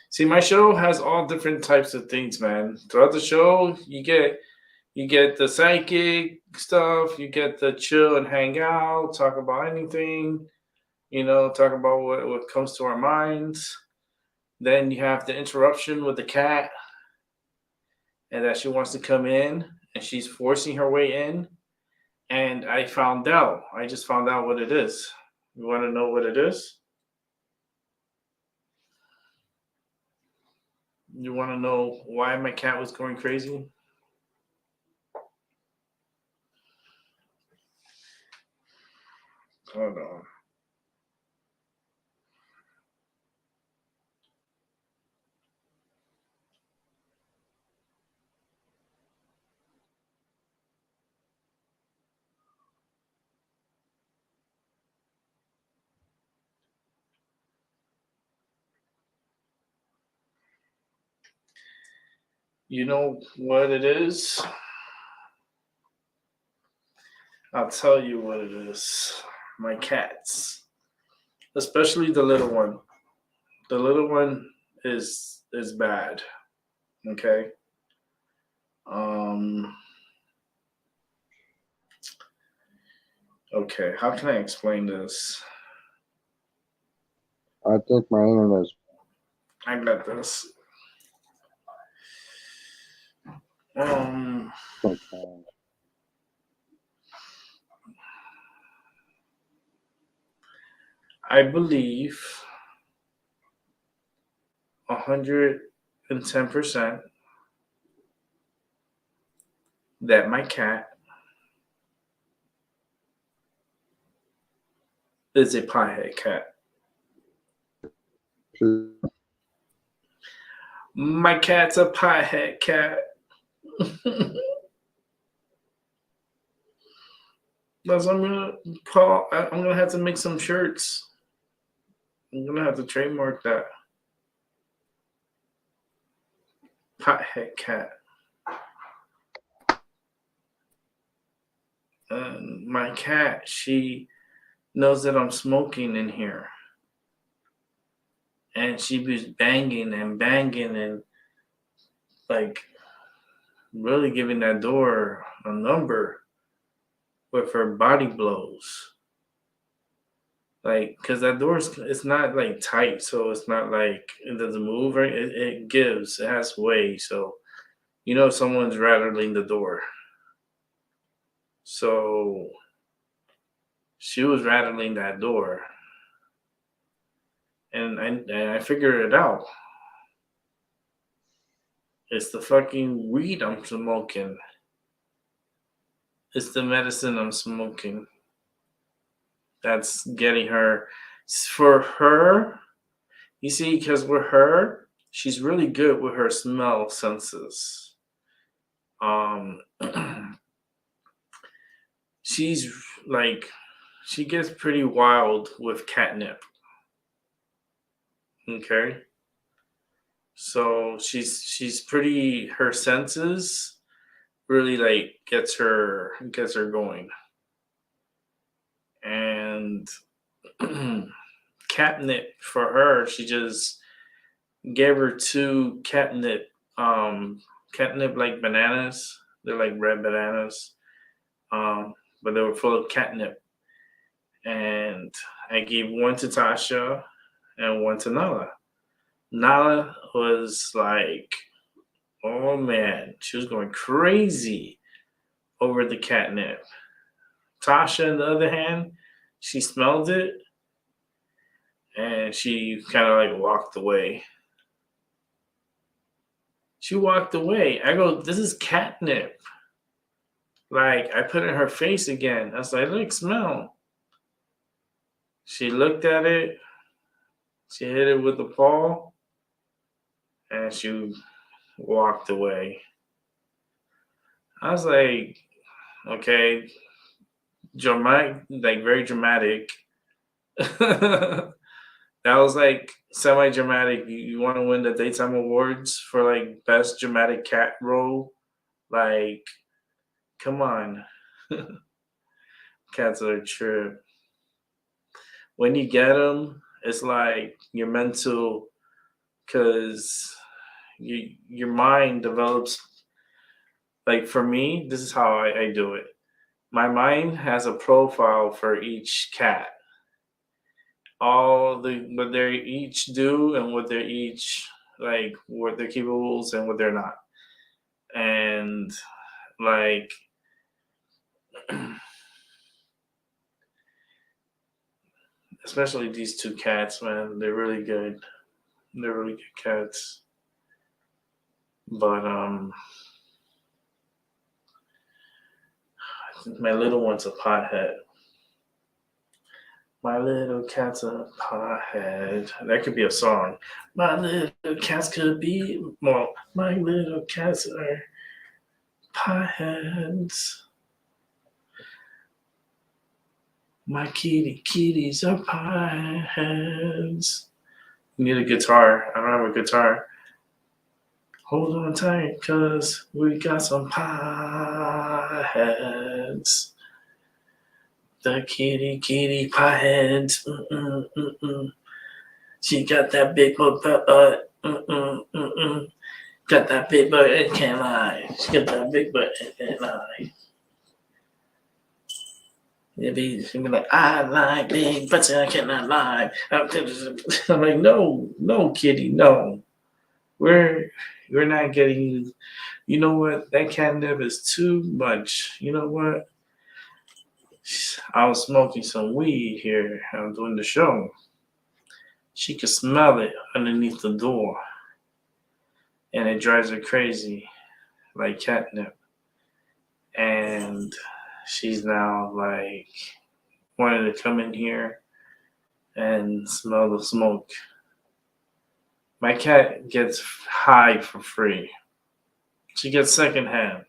See, my show has all different types of things, man. Throughout the show, you get the psychic stuff, you get the chill and hang out, talk about anything, talk about what comes to our minds. Then you have the interruption with the cat, and that she wants to come in, and she's forcing her way in. And I just found out what it is. You want to know what it is? You want to know why my cat was going crazy? Hold on. You know what it is? I'll tell you what it is. My cats, especially the little one. The little one is bad. Okay. Okay. How can I explain this? I think my internet's I got this. sometimes. I believe 110% that my cat is a piehead cat. My cat's a piehead cat. That's I'm gonna have to make some shirts. I'm gonna have to trademark that. Pothead cat. And my cat, she knows that I'm smoking in here. And she was banging and like really giving that door a number with her body blows. Like, because that door it's not like tight, so it's not like it doesn't move, right? It has way, so someone's rattling the door. So she was rattling that door, and I figured it out. It's the fucking weed I'm smoking. It's the medicine I'm smoking. That's getting her. For her, you see, because with her, she's really good with her smell senses. She's like, she gets pretty wild with catnip. Okay. So she's pretty, her senses really like gets her going. And catnip for her, she just gave her 2 catnip like bananas. They're like red bananas. But they were full of catnip. And I gave one to Tasha and one to Nala. Nala was like, oh man, she was going crazy over the catnip. Tasha, on the other hand, she smelled it and she kind of like walked away. She walked away. I go, this is catnip. Like, I put it in her face again. I was like, look, smell. She looked at it. She hit it with the paw. And she walked away. I was like, okay, dramatic, like very dramatic. That was like semi-dramatic. You want to win the daytime awards for like best dramatic cat role? Like, come on. Cats are a trip. When you get them, it's like you're meant to, because your mind develops. Like for me, this is how I do it. My mind has a profile for each cat. All the what they each do and what they're each like what they're capable and what they're not. And like especially these two cats, man, they're really good. They're really good cats. But my little one's a pothead. My little cat's a pothead. That could be a song. My little cats could be, well, my little cats are potheads. My kitties are potheads. You need a guitar. I don't have a guitar. Hold on tight, cause we got some potheads. The kitty potheads. She got that big butt. Got that big butt and can't lie. She got that big butt and can't lie. She'd be like, I like big butts and I cannot lie. I'm like, no, kitty, no. We're not getting you. You know what? That catnip is too much. You know what? I was smoking some weed here. I'm doing the show. She could smell it underneath the door. And it drives her crazy, like catnip. And she's now like wanting to come in here and smell the smoke. My cat gets high for free. She gets secondhand.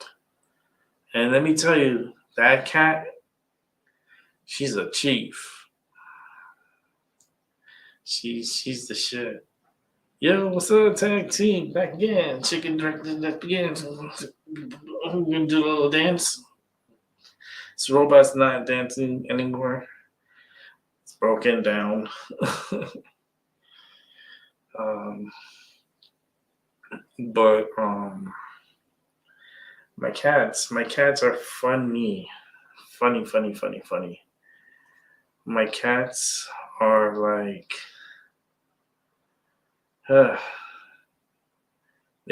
And let me tell you, that cat, she's a chief. She's the shit. Yo, what's up, tag team? Back again. Chicken director back again. We're gonna do a little dance. This robot's not dancing anymore. It's broken down. But my cats are funny. Funny. My cats are like, they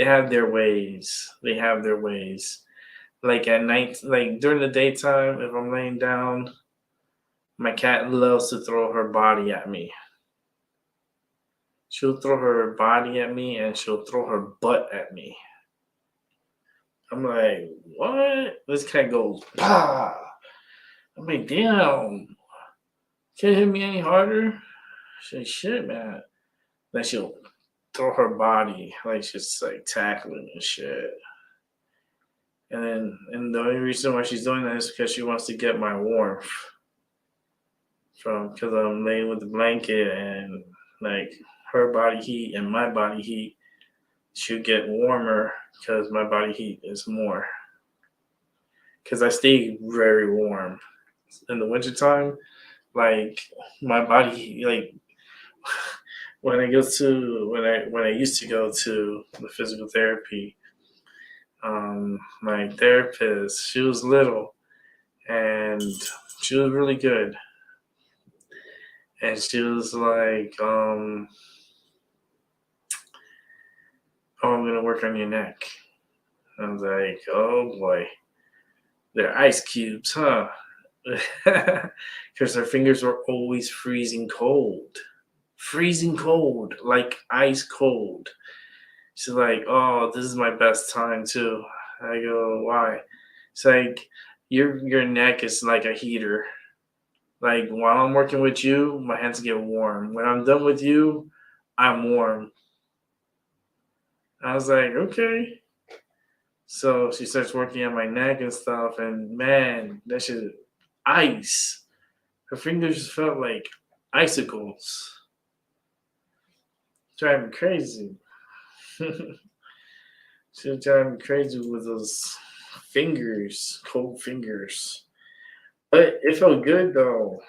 have their ways. Like at night, like during the daytime, if I'm laying down, my cat loves to throw her body at me. She'll throw her body at me and she'll throw her butt at me. I'm like, what? This cat goes, pah! I'm like, damn. Can't hit me any harder? She's like, shit, man. Then she'll throw her body, like she's like tackling and shit. And the only reason why she's doing that is because she wants to get my warmth. Because I'm laying with the blanket and like her body heat and my body heat should get warmer because my body heat is more. Because I stay very warm. In the wintertime, like my body, like when I used to go to the physical therapy, my therapist, she was little and she was really good. And she was like, oh, I'm going to work on your neck. I was like, oh boy, they're ice cubes, huh? Because her fingers were always freezing cold, like ice cold. She's like, oh, this is my best time too. I go, why? It's like, your neck is like a heater. Like while I'm working with you, my hands get warm. When I'm done with you, I'm warm. I was like, okay. So she starts working on my neck and stuff, and man, that shit ice. Her fingers felt like icicles. Driving me crazy. She was driving me crazy with those fingers, cold fingers. But it felt good though.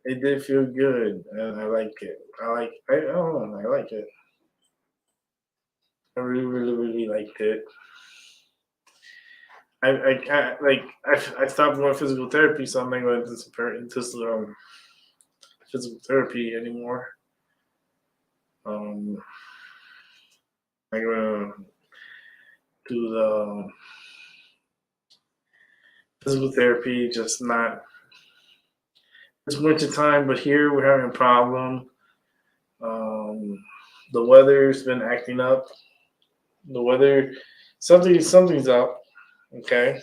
It did feel good, and I like it. I don't know, I like it. I really, really, really liked it. I stopped going physical therapy, so I'm not going into physical therapy anymore. I'm gonna do the physical therapy, just not. It's winter time, but here we're having a problem. The weather's been acting up. The weather, something's up. Okay,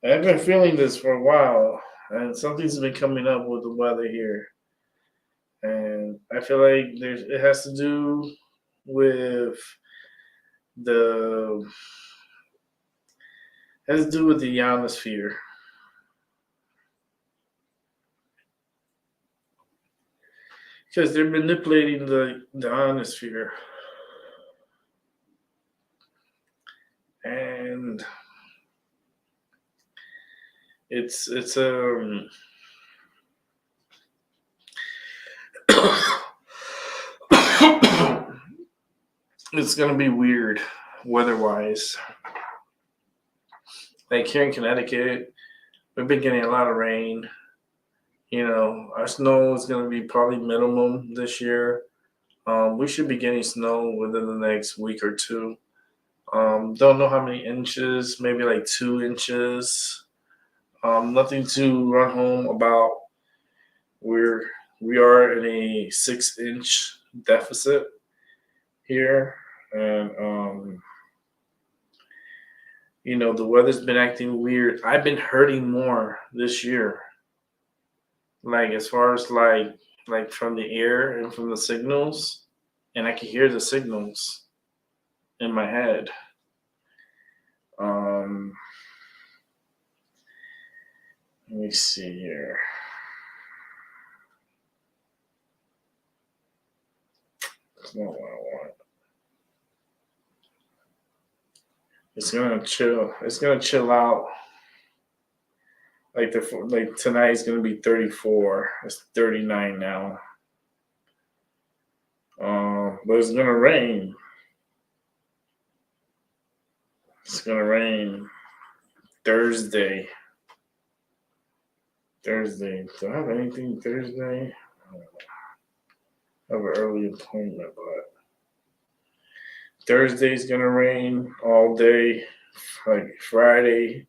and I've been feeling this for a while, and something's been coming up with the weather here, and I feel like it has to do with the ionosphere. Because they're manipulating the ionosphere. And it's it's gonna be weird weather-wise. Like here in Connecticut, we've been getting a lot of rain. Our snow is going to be probably minimum this year. We should be getting snow within the next week or two. Don't know how many inches, maybe like 2 inches. Nothing to run home about. We are in a 6-inch deficit here, and the weather's been acting weird. I've been hurting more this year. Like as far as like from the air and from the signals, and I can hear the signals in my head. Let me see here. That's not what I want. It's gonna chill. It's gonna chill out. Like tonight is gonna be 34. It's 39 now. But it's gonna rain. It's gonna rain Thursday. Do I have anything Thursday? I have an early appointment, but Thursday's gonna rain all day. Like Friday,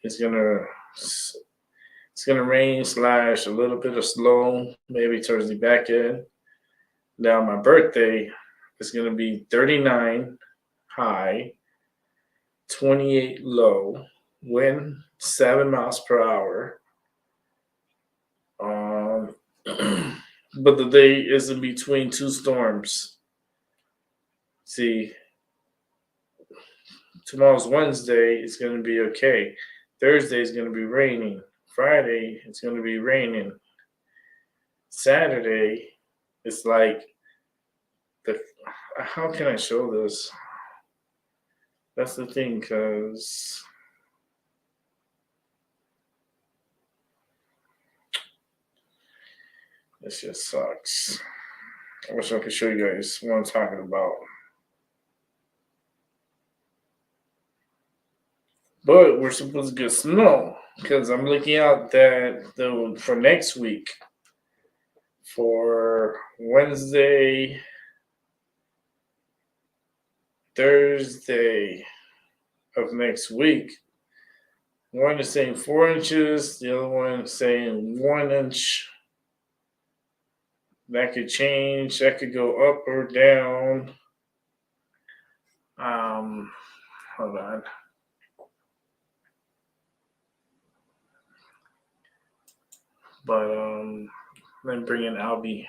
it's gonna rain / a little bit of slow, maybe towards the back end. Now my birthday is gonna be 39 high, 28 low, wind 7 miles per hour. But the day is in between two storms. See, tomorrow's Wednesday, it's going to be okay. Thursday is going to be raining. Friday, it's going to be raining. Saturday, it's like, how can I show this? That's the thing, because this just sucks. I wish I could show you guys what I'm talking about. But we're supposed to get snow, because I'm looking out that for next week, for Wednesday, Thursday of next week. One is saying 4 inches, the other one is saying 1 inch. That could change. That could go up or down. Hold on. But let me bring in Albie.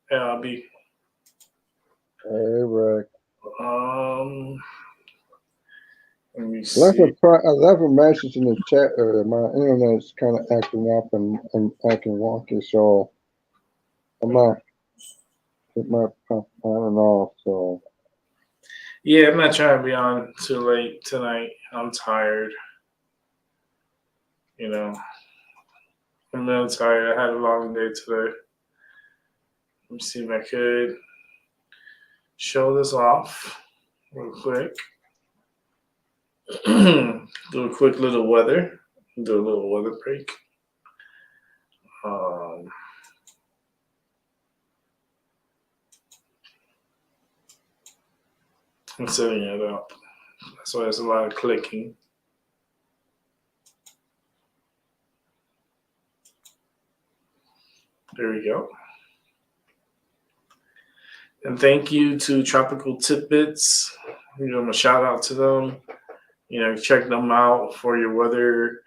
Hey, Albie. Hey, Rick. Let me I see. left a message in the chat earlier. My internet's kind of acting up and acting wonky, so I might put my on and off. So Yeah, I'm not trying to be on too late tonight. I'm tired. You know, I'm real tired. I had a long day today. Let me see if I could show this off real quick. Do a quick little weather. Do a little weather break. I'm setting it up. That's why there's a lot of clicking. There we go. And thank you to Tropical Tidbits. Give them a shout out to them. Check them out for your weather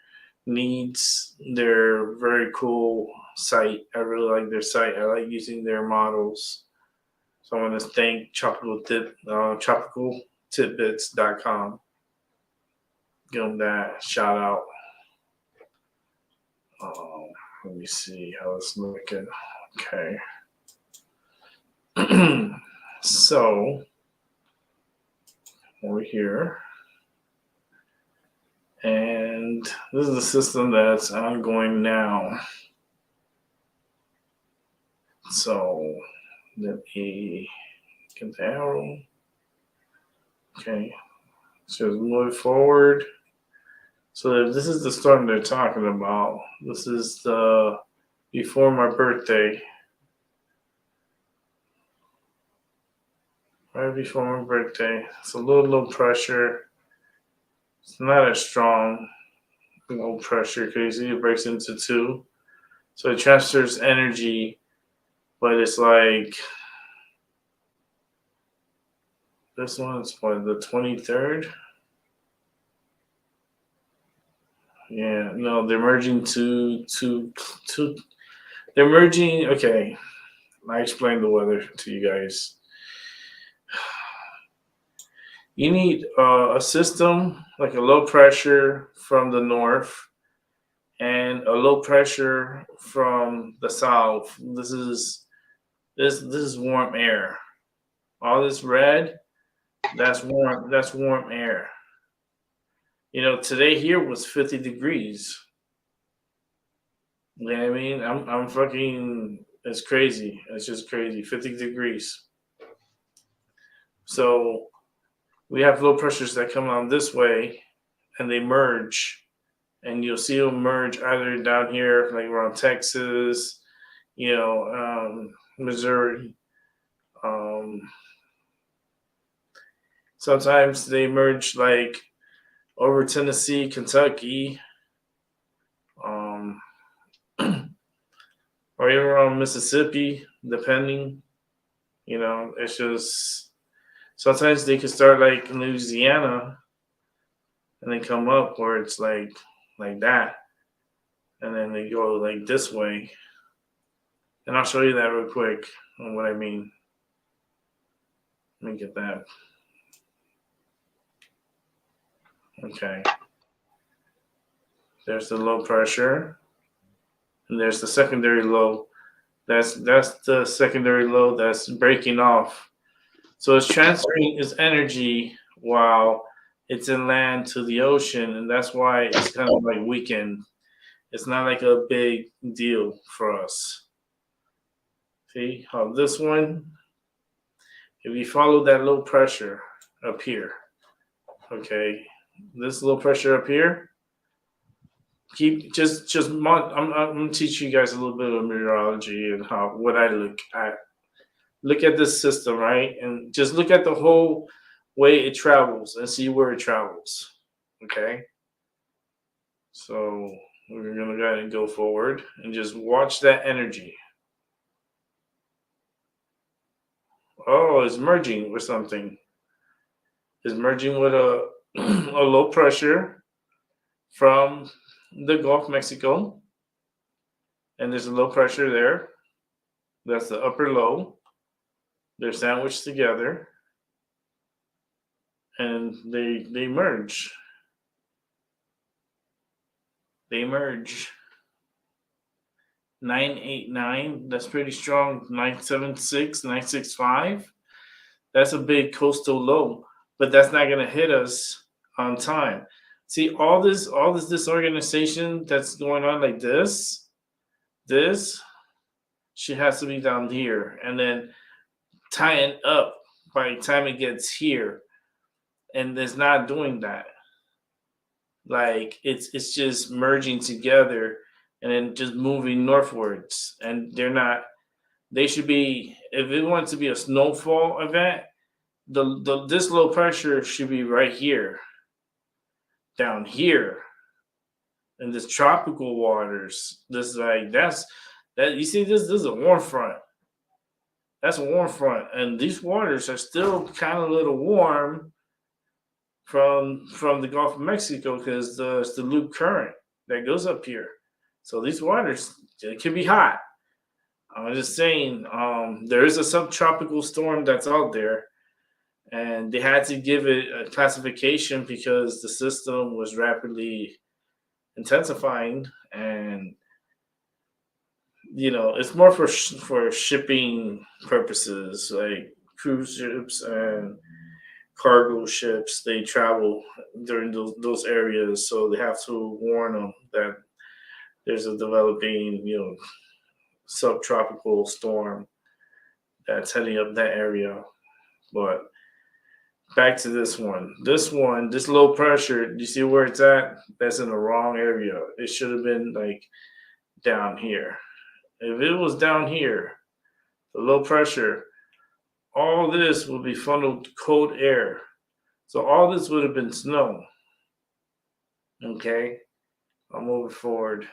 needs. They're a very cool site. I really like their site. I like using their models. So I want to thank tropicaltidbits.com. Give them that shout out. Let me see how it's looking. Okay. So over here. And this is the system that's ongoing now. So let me get the arrow. Okay. So move forward. So this is the storm they're talking about. This is the before my birthday. Right before my birthday. It's a little low pressure. It's not as strong low pressure because it breaks into two. So it transfers energy, but it's like this one's what, the 23rd? Yeah, no, they're merging they're merging. Okay, I explained the weather to you guys. You need a system like a low pressure from the north and a low pressure from the south. This is warm air. All this red, that's warm air. Today here was 50 degrees. You know what I mean? I'm fucking, it's crazy. It's just crazy. 50 degrees. So we have low pressures that come on this way and they merge. And you'll see them merge either down here, like around Texas, Missouri. Sometimes they merge like over Tennessee, Kentucky, or even around Mississippi, depending. It's just sometimes they can start like in Louisiana and they come up where it's like that. And then they go like this way. And I'll show you that real quick on what I mean. Let me get that. Okay. There's the low pressure. And there's the secondary low. That's the secondary low that's breaking off. So it's transferring its energy while it's inland to the ocean, and that's why it's kind of like weakened. It's not like a big deal for us. See how this one, if you follow that low pressure up here, okay, this low pressure up here, I'm gonna teach you guys a little bit of meteorology and what I look at. Look at this system, right? And just look at the whole way it travels and see where it travels. Okay. So we're gonna go ahead and go forward and just watch that energy. Oh, it's merging with something. It's merging with a low pressure from the Gulf of Mexico. and there's a low pressure there. That's the upper low. They're sandwiched together, and they merge. They merge. 989, that's pretty strong. 976, 965. That's a big coastal low, but that's not gonna hit us on time. See, all this disorganization that's going on like this shit has to be down here, and then tying up by the time it gets here, and it's not doing that. Like it's just merging together and then just moving northwards, and they're not. They should be, if it wants to be a snowfall event, this low pressure should be right here, down here, in this tropical waters. This that you see this is a warm front. That's a warm front, and these waters are still kind of a little warm from the Gulf of Mexico because it's the loop current that goes up here. So these waters, it can be hot. I'm just saying, there is a subtropical storm that's out there, and they had to give it a classification because the system was rapidly intensifying, and it's more for shipping purposes, like cruise ships and cargo ships. They travel during those areas, so they have to warn them that there's a developing, subtropical storm that's heading up that area. But back to this one. This low pressure, you see where it's at? That's in the wrong area. It should have been like down here. If it was down here, the low pressure, all this would be funneled cold air. So all this would have been snow. Okay? I'll move it forward.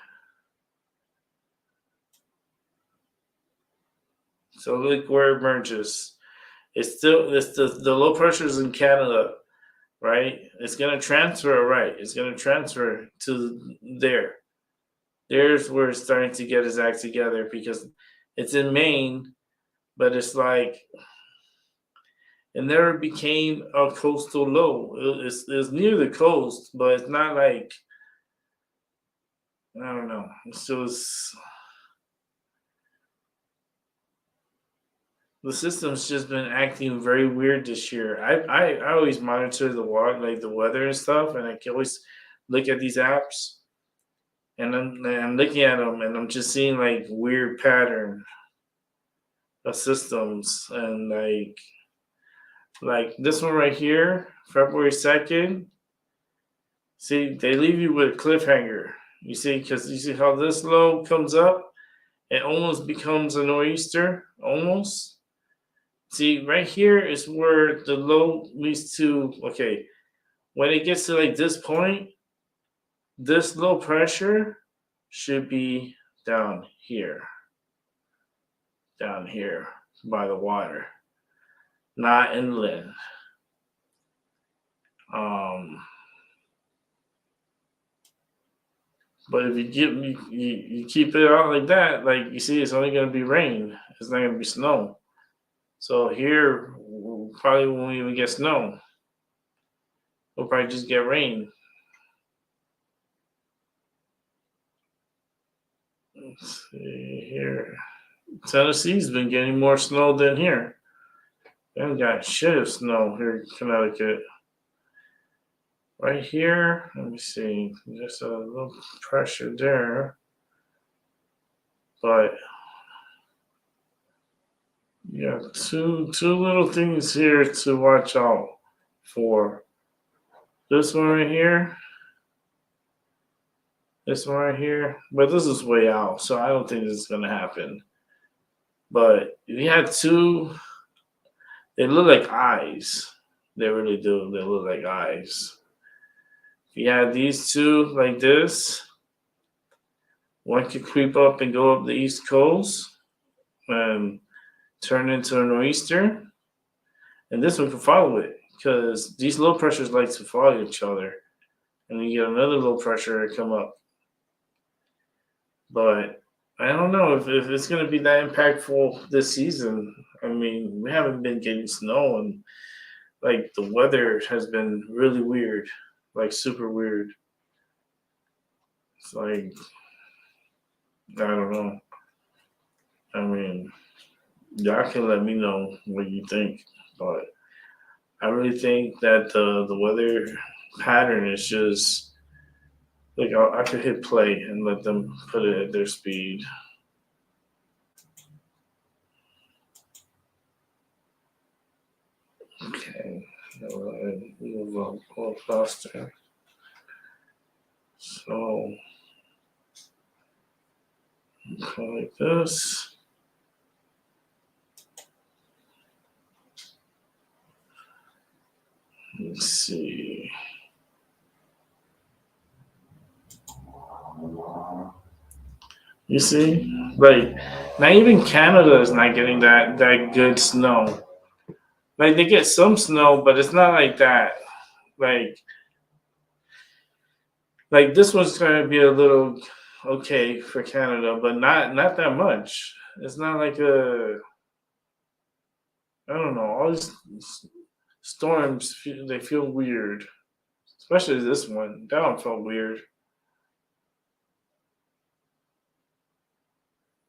So look where it merges. It's the low pressure is in Canada, right? It's gonna transfer, right? It's gonna transfer to there. There's where it's starting to get its act together because it's in Maine, but it's like it never became a coastal low. It's near the coast, but it's not like, I don't know. It's just the system's just been acting very weird this year. I always monitor the water, like the weather and stuff, and I can always look at these apps. And I'm looking at them, and I'm just seeing like weird pattern of systems, and like this one right here, February 2nd. See, they leave you with a cliffhanger. You see, because you see how this low comes up, it almost becomes a nor'easter, almost. See, right here is where the low leads to. Okay, when it gets to like this point, this low pressure should be down here by the water, not inland. But if you keep it out like that, like you see, it's only going to be rain. It's not going to be snow. So here, we probably won't even get snow. We'll probably just get rain. Let's see here. Tennessee's been getting more snow than here. They haven't got shit of snow here in Connecticut. Right here, let me see. There's a little pressure there. But yeah, two little things here to watch out for. This one right here. This one right here, but this is way out, so I don't think this is gonna happen. But if you had two, they look like eyes. They really do. They look like eyes. If you had these two like this, one could creep up and go up the East Coast and turn into a nor'easter, and this one could follow it because these low pressures like to follow each other, and you get another low pressure to come up. But I don't know if it's going to be that impactful this season. I mean, we haven't been getting snow, and like the weather has been really weird, like super weird. It's like I don't know. I mean, y'all can let me know what you think, but I really think that the weather pattern is just like I could hit play and let them put it at their speed. Okay, move on a little faster. So, go like this. Let's see. You see, like not even Canada is not getting that good snow. Like they get some snow, but it's not like that. Like like this one's going to be a little okay for Canada, but not that much. It's not like a I don't know. All these storms they feel weird, especially this one. That one felt weird.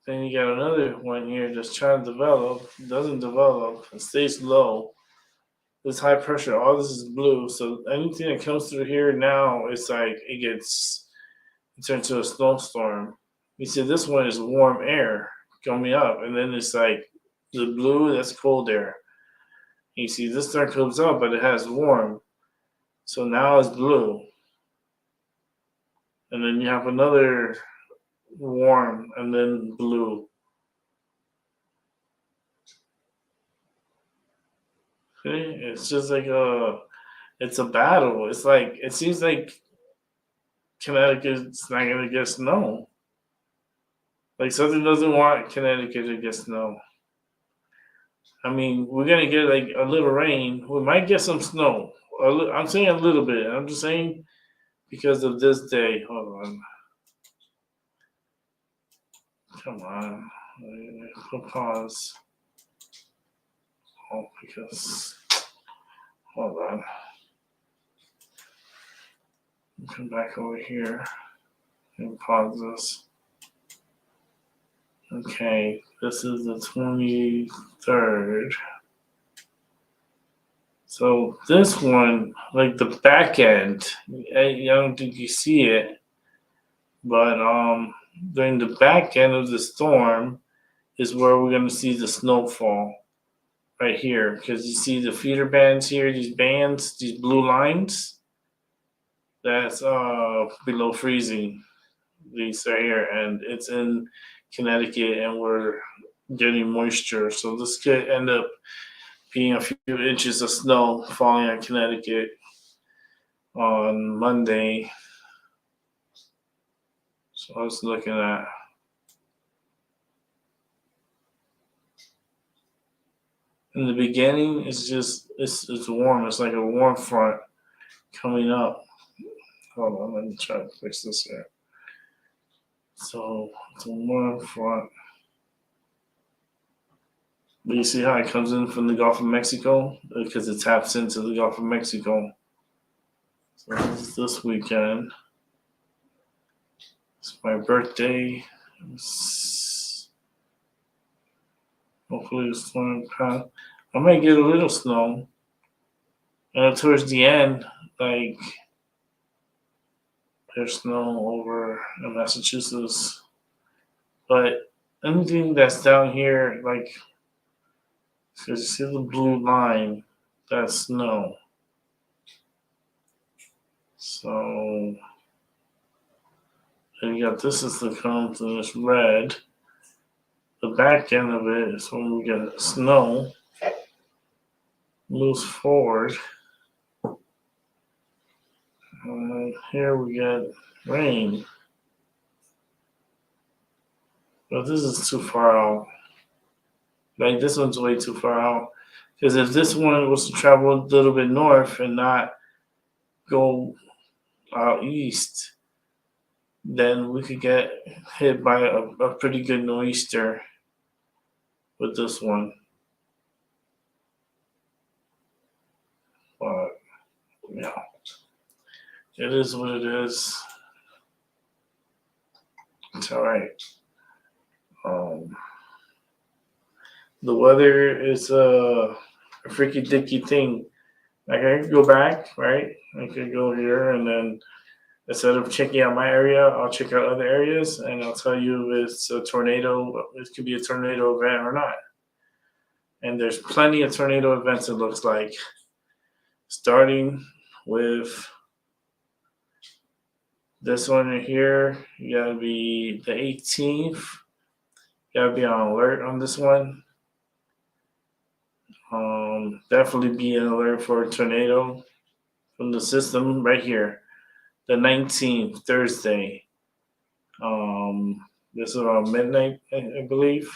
Then you got another one here that's trying to develop, doesn't develop, and stays low. This high pressure, all this is blue. So anything that comes through here now, it's like it turns into a snowstorm. You see, this one is warm air coming up, and then it's like the blue, that's cold air. You see, this turn comes up, but it has warm. So now it's blue. And then you have another warm and then blue. Okay? It's just like it's a battle. It's like it seems like Connecticut's not gonna get snow. Like something doesn't want Connecticut to get snow. I mean, we're gonna get like a little rain. We might get some snow. I'm saying a little bit. I'm just saying because of this day. Hold on. Come on. Pause. Oh, because. Hold on. Come back over here and pause this. Okay, this is the 23rd. So this one, like the back end, I don't think you see it, but during the back end of the storm is where we're going to see the snowfall right here, because you see the feeder bands here, these bands, these blue lines, that's below freezing. These are here, and it's in Connecticut, and we're getting moisture. So this could end up being a few inches of snow falling on Connecticut on Monday. So I was looking at. In the beginning, it's just it's warm. It's like a warm front coming up. Hold on, let me try to fix this here. So it's a warm front. But you see how it comes in from the Gulf of Mexico? Because it taps into the Gulf of Mexico. So this is this weekend. It's my birthday. Hopefully it's storm path. I might get a little snow. And towards the end, like there's snow over in Massachusetts. But anything that's down here, like, so you see the blue line, that's snow. So, and you got this is the cones and it's red. The back end of it is when we get snow. Moves forward. And here we get rain. But this is too far out. Like this one's way too far out. Because if this one was to travel a little bit north and not go out east, then we could get hit by a pretty good nor'easter with this one. But yeah, it is what it is. It's all right. The weather is a freaky dicky thing. Like I could go back, right? I could go here and then instead of checking out my area, I'll check out other areas and I'll tell you if it's a tornado. It could be a tornado event or not. And there's plenty of tornado events, it looks like. Starting with this one right here, you gotta be the 18th. You gotta be on alert on this one. Definitely be on alert for a tornado from the system right here. The 19th, Thursday. This is around midnight, I believe.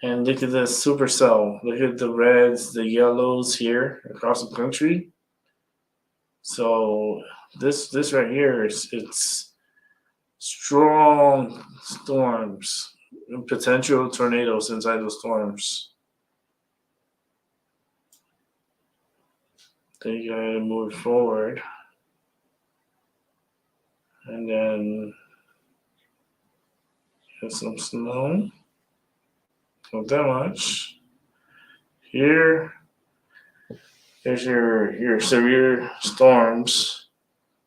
And look at the supercell. Look at the reds, the yellows here across the country. So this right here it's strong storms and potential tornadoes inside the storms. Then you gotta move forward. And then there's some snow. Not that much. Here, there's your severe storms.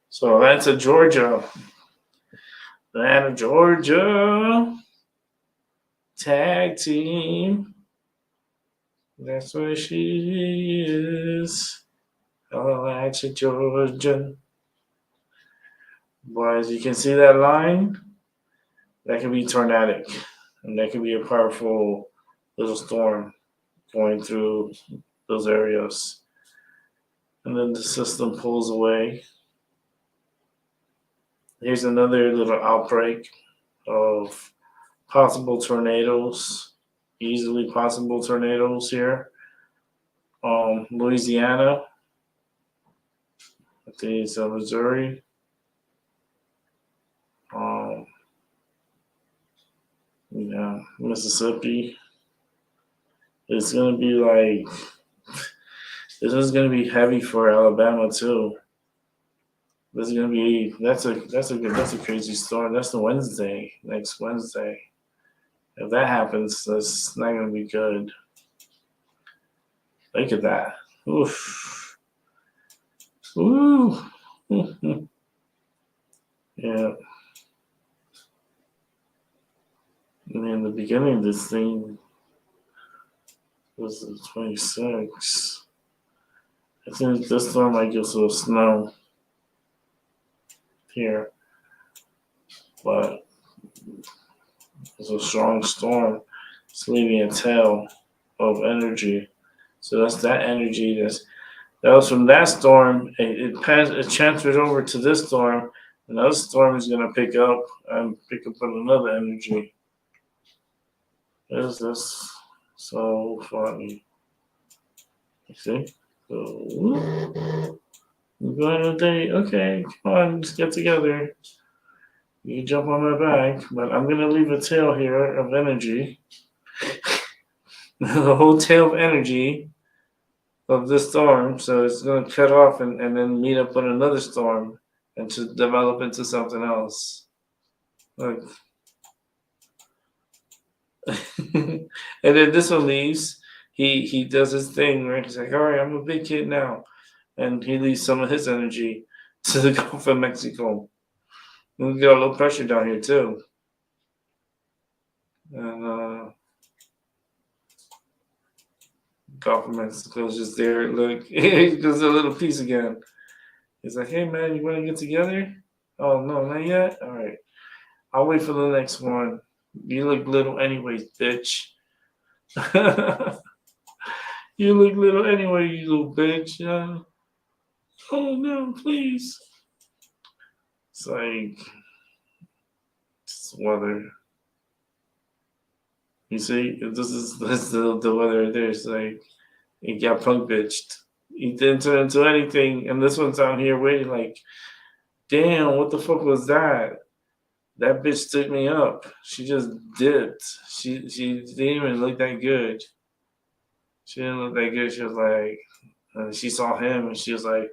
So Atlanta, Georgia. Atlanta, Georgia. Tag team. That's where she is. Atlanta, Georgia. But as you can see that line, that can be tornadic. And that can be a powerful little storm going through those areas. And then the system pulls away. Here's another little outbreak of possible tornadoes, easily possible tornadoes here. Louisiana, I think it's Missouri. Mississippi. It's gonna be like this is gonna be heavy for Alabama too. This is gonna be that's a crazy storm. That's the Wednesday, next Wednesday. If that happens, that's not gonna be good. Look at that. Oof. Ooh. Yeah. I mean, the beginning of this thing was the 26th. I think this storm might get some snow here, but it's a strong storm. It's leaving a tail of energy. So that's that energy. That was from that storm. It transferred over to this storm. Another storm is going to pick up on another energy. Is this so funny? You see? So, we're going on a date. Okay, come on, let's get together. You can jump on my back, but I'm going to leave a tail here of energy. The whole tail of energy of this storm. So it's going to cut off and then meet up with another storm and to develop into something else. Look. And then this one leaves. He does his thing, right? He's like, all right, I'm a big kid now. And he leaves some of his energy to the Gulf of Mexico. And we got a little pressure down here too. And Gulf of Mexico's just there. Look, he does a little piece again. He's like, hey man, you want to get together? Oh no, not yet? All right. I'll wait for the next one. You look little anyways, bitch. You look little anyway, you little bitch. Oh no, please. It's like it's weather. You see, that's the weather there. It's like he got punk bitched. He didn't turn into anything, and this one's out here waiting like, damn, what the fuck was that? That bitch stood me up. She just dipped. She didn't even look that good. She didn't look that good. She was like, she saw him and she was like,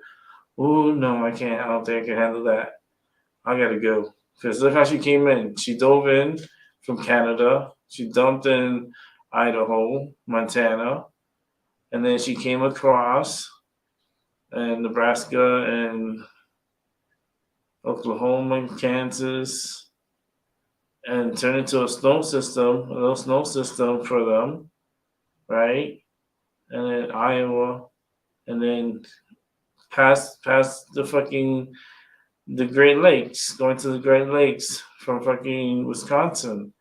"Oh no, I can't. I don't think I can handle that. I gotta go." Because look how she came in. She dove in from Canada. She dumped in Idaho, Montana, and then she came across and Nebraska and Oklahoma, Kansas, and turned into a little snow system for them, right? And then Iowa, and then past the Great Lakes, going to the Great Lakes from fucking Wisconsin.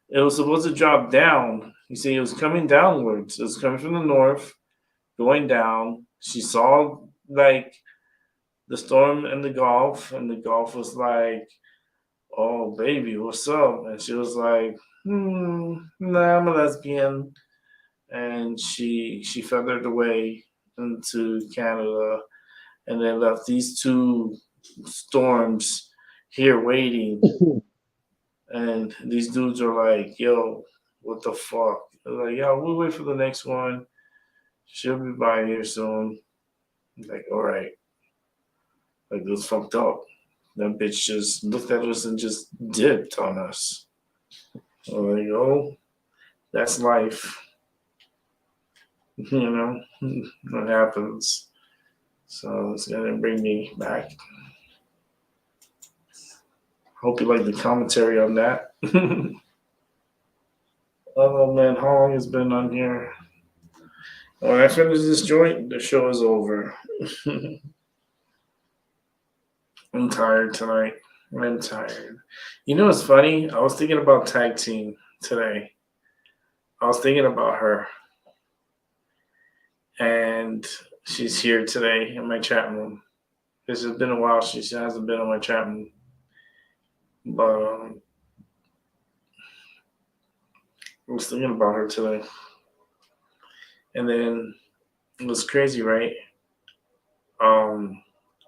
It was supposed to drop down. You see, it was coming downwards. It was coming from the north, going down. She saw like the storm in the Gulf, and the Gulf was like, "Oh baby, what's up?" And she was like, "Nah, I'm a lesbian." And she feathered away into Canada, and then left these two storms here waiting. And these dudes are like, "Yo, what the fuck?" They're like, "Yeah, we'll wait for the next one. She'll be by here soon." I'm like, all right. Like, it was fucked up. That bitch just looked at us and just dipped on us. I'm like, oh, that's life. You know, what happens. So it's gonna bring me back. Hope you like the commentary on that. Oh man, how long has been on here? When I finish this joint, the show is over. I'm tired tonight. I'm tired. You know what's funny? I was thinking about tag team today. I was thinking about her. And she's here today in my chat room. This has been a while. She hasn't been on my chat room. But I was thinking about her today. And then it was crazy, right?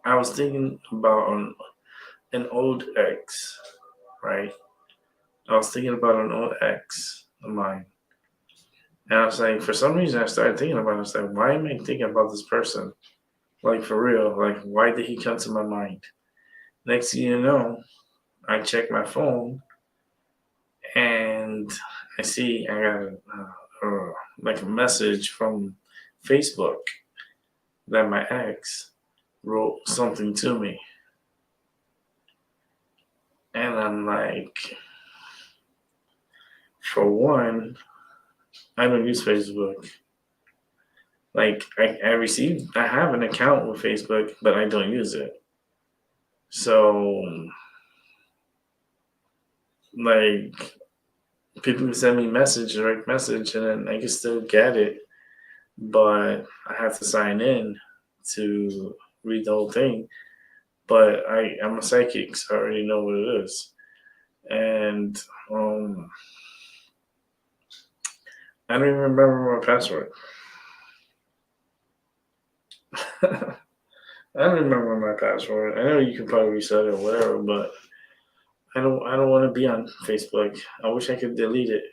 I was thinking about an old ex, right? I was thinking about an old ex of mine. And I was like, for some reason, I started thinking about it. I was like, why am I thinking about this person? Like, for real. Like, why did he come to my mind? Next thing you know, I check my phone and I see I got like a message from Facebook that my ex wrote something to me. And I'm like, for one, I don't use Facebook. Like, I have an account with Facebook, but I don't use it. So, like, people can send me direct message, and then I can still get it, but I have to sign in to read the whole thing. But I'm a psychic, so I already know what it is. And I don't even remember my password. I don't remember my password. I know you can probably reset it or whatever, but I don't want to be on Facebook. I wish I could delete it.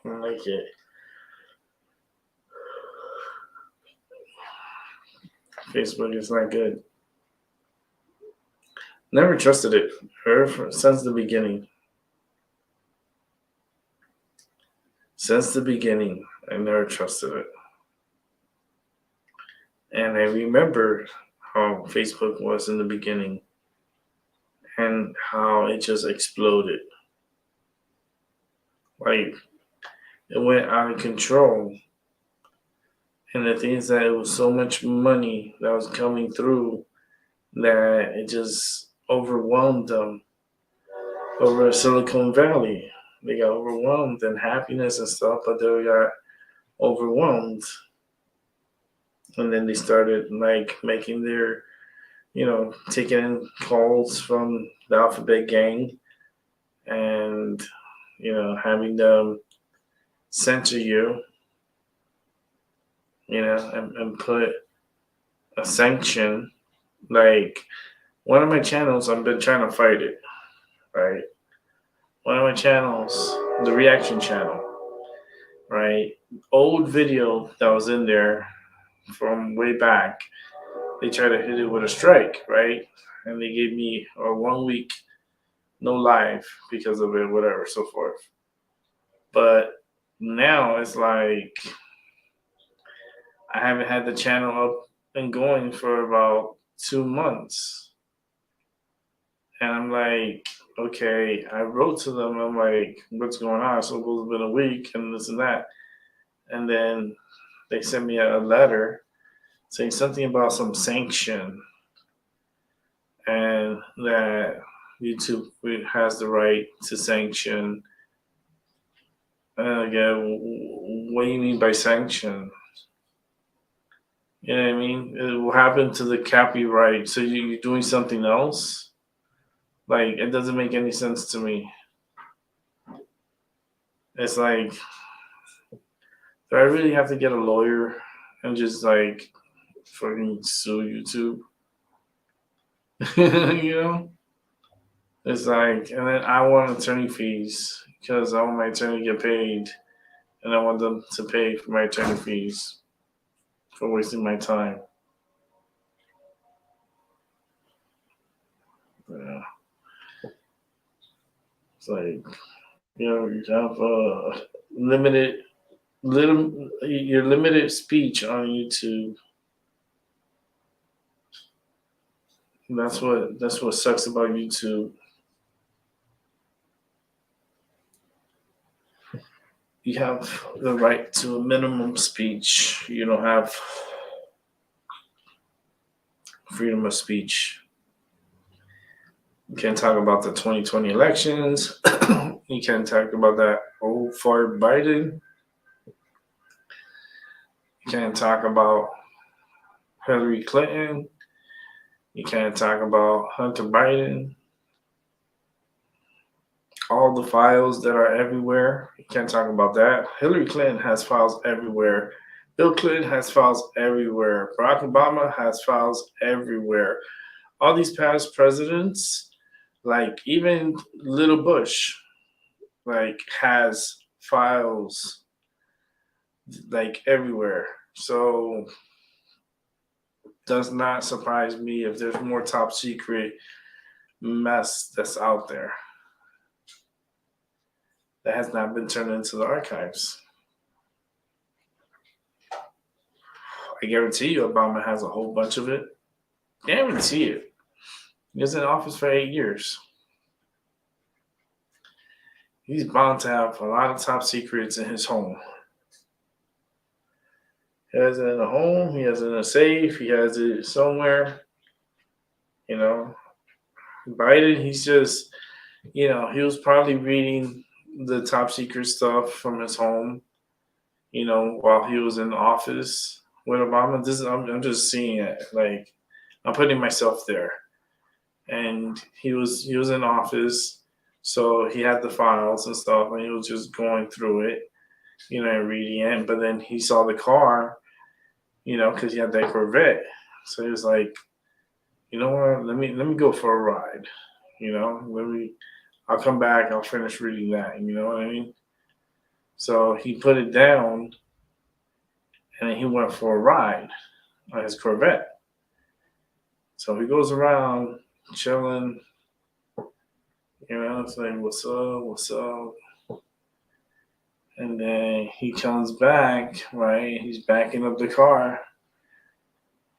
I don't like it. Facebook is not good. Never trusted it. Since the beginning. Since the beginning, I never trusted it. And I remember how Facebook was in the beginning and how it just exploded. Like, it went out of control. And the thing is that it was so much money that was coming through that it just overwhelmed them over Silicon Valley. They got overwhelmed in happiness and stuff, but they got overwhelmed. And then they started like making their, taking in calls from the Alphabet Gang and, having them censor you, and put a sanction. Like, One of my channels, I've been trying to fight it, right? One of my channels, the reaction channel, right? Old video that was in there from way back, they tried to hit it with a strike, right? And they gave me a 1 week no live because of it, whatever, so forth. But now it's like I haven't had the channel up and going for about 2 months. And I'm like, okay, I wrote to them. I'm like, what's going on? So it's been a week and this and that. And then they sent me a letter saying something about some sanction and that YouTube has the right to sanction. And again, what do you mean by sanction? You know what I mean? What happened to the copyright? So you're doing something else? Like, it doesn't make any sense to me. It's like, do I really have to get a lawyer and just like fucking sue YouTube? You know? It's like, and then I want attorney fees because I want my attorney to get paid, and I want them to pay for my attorney fees for wasting my time. Yeah. It's like, you have your limited speech on YouTube. That's what sucks about YouTube. You have the right to a minimum speech. You don't have freedom of speech. You can't talk about the 2020 elections. You can't talk about that old fart Biden. You can't talk about Hillary Clinton. You can't talk about Hunter Biden. All the files that are everywhere. You can't talk about that. Hillary Clinton has files everywhere. Bill Clinton has files everywhere. Barack Obama has files everywhere. All these past presidents, like even Little Bush, like has files like everywhere. So does not surprise me if there's more top secret mess that's out there that has not been turned into the archives. I guarantee you Obama has a whole bunch of it. Guarantee it. He was in office for 8 years. He's bound to have a lot of top secrets in his home. He has it in a home, he has it in a safe, he has it somewhere. You know, Biden, he's just, he was probably reading the top secret stuff from his home, while he was in office with Obama. I'm just seeing it. Like, I'm putting myself there. And he was in office, so he had the files and stuff, and he was just going through it, and reading it. But then he saw the car, because he had that Corvette. So he was like, you know what? Let me go for a ride. I'll come back. I'll finish reading that. You know what I mean? So he put it down, and then he went for a ride on his Corvette. So he goes around chilling. It's like, what's up? And then he comes back, right? He's backing up the car,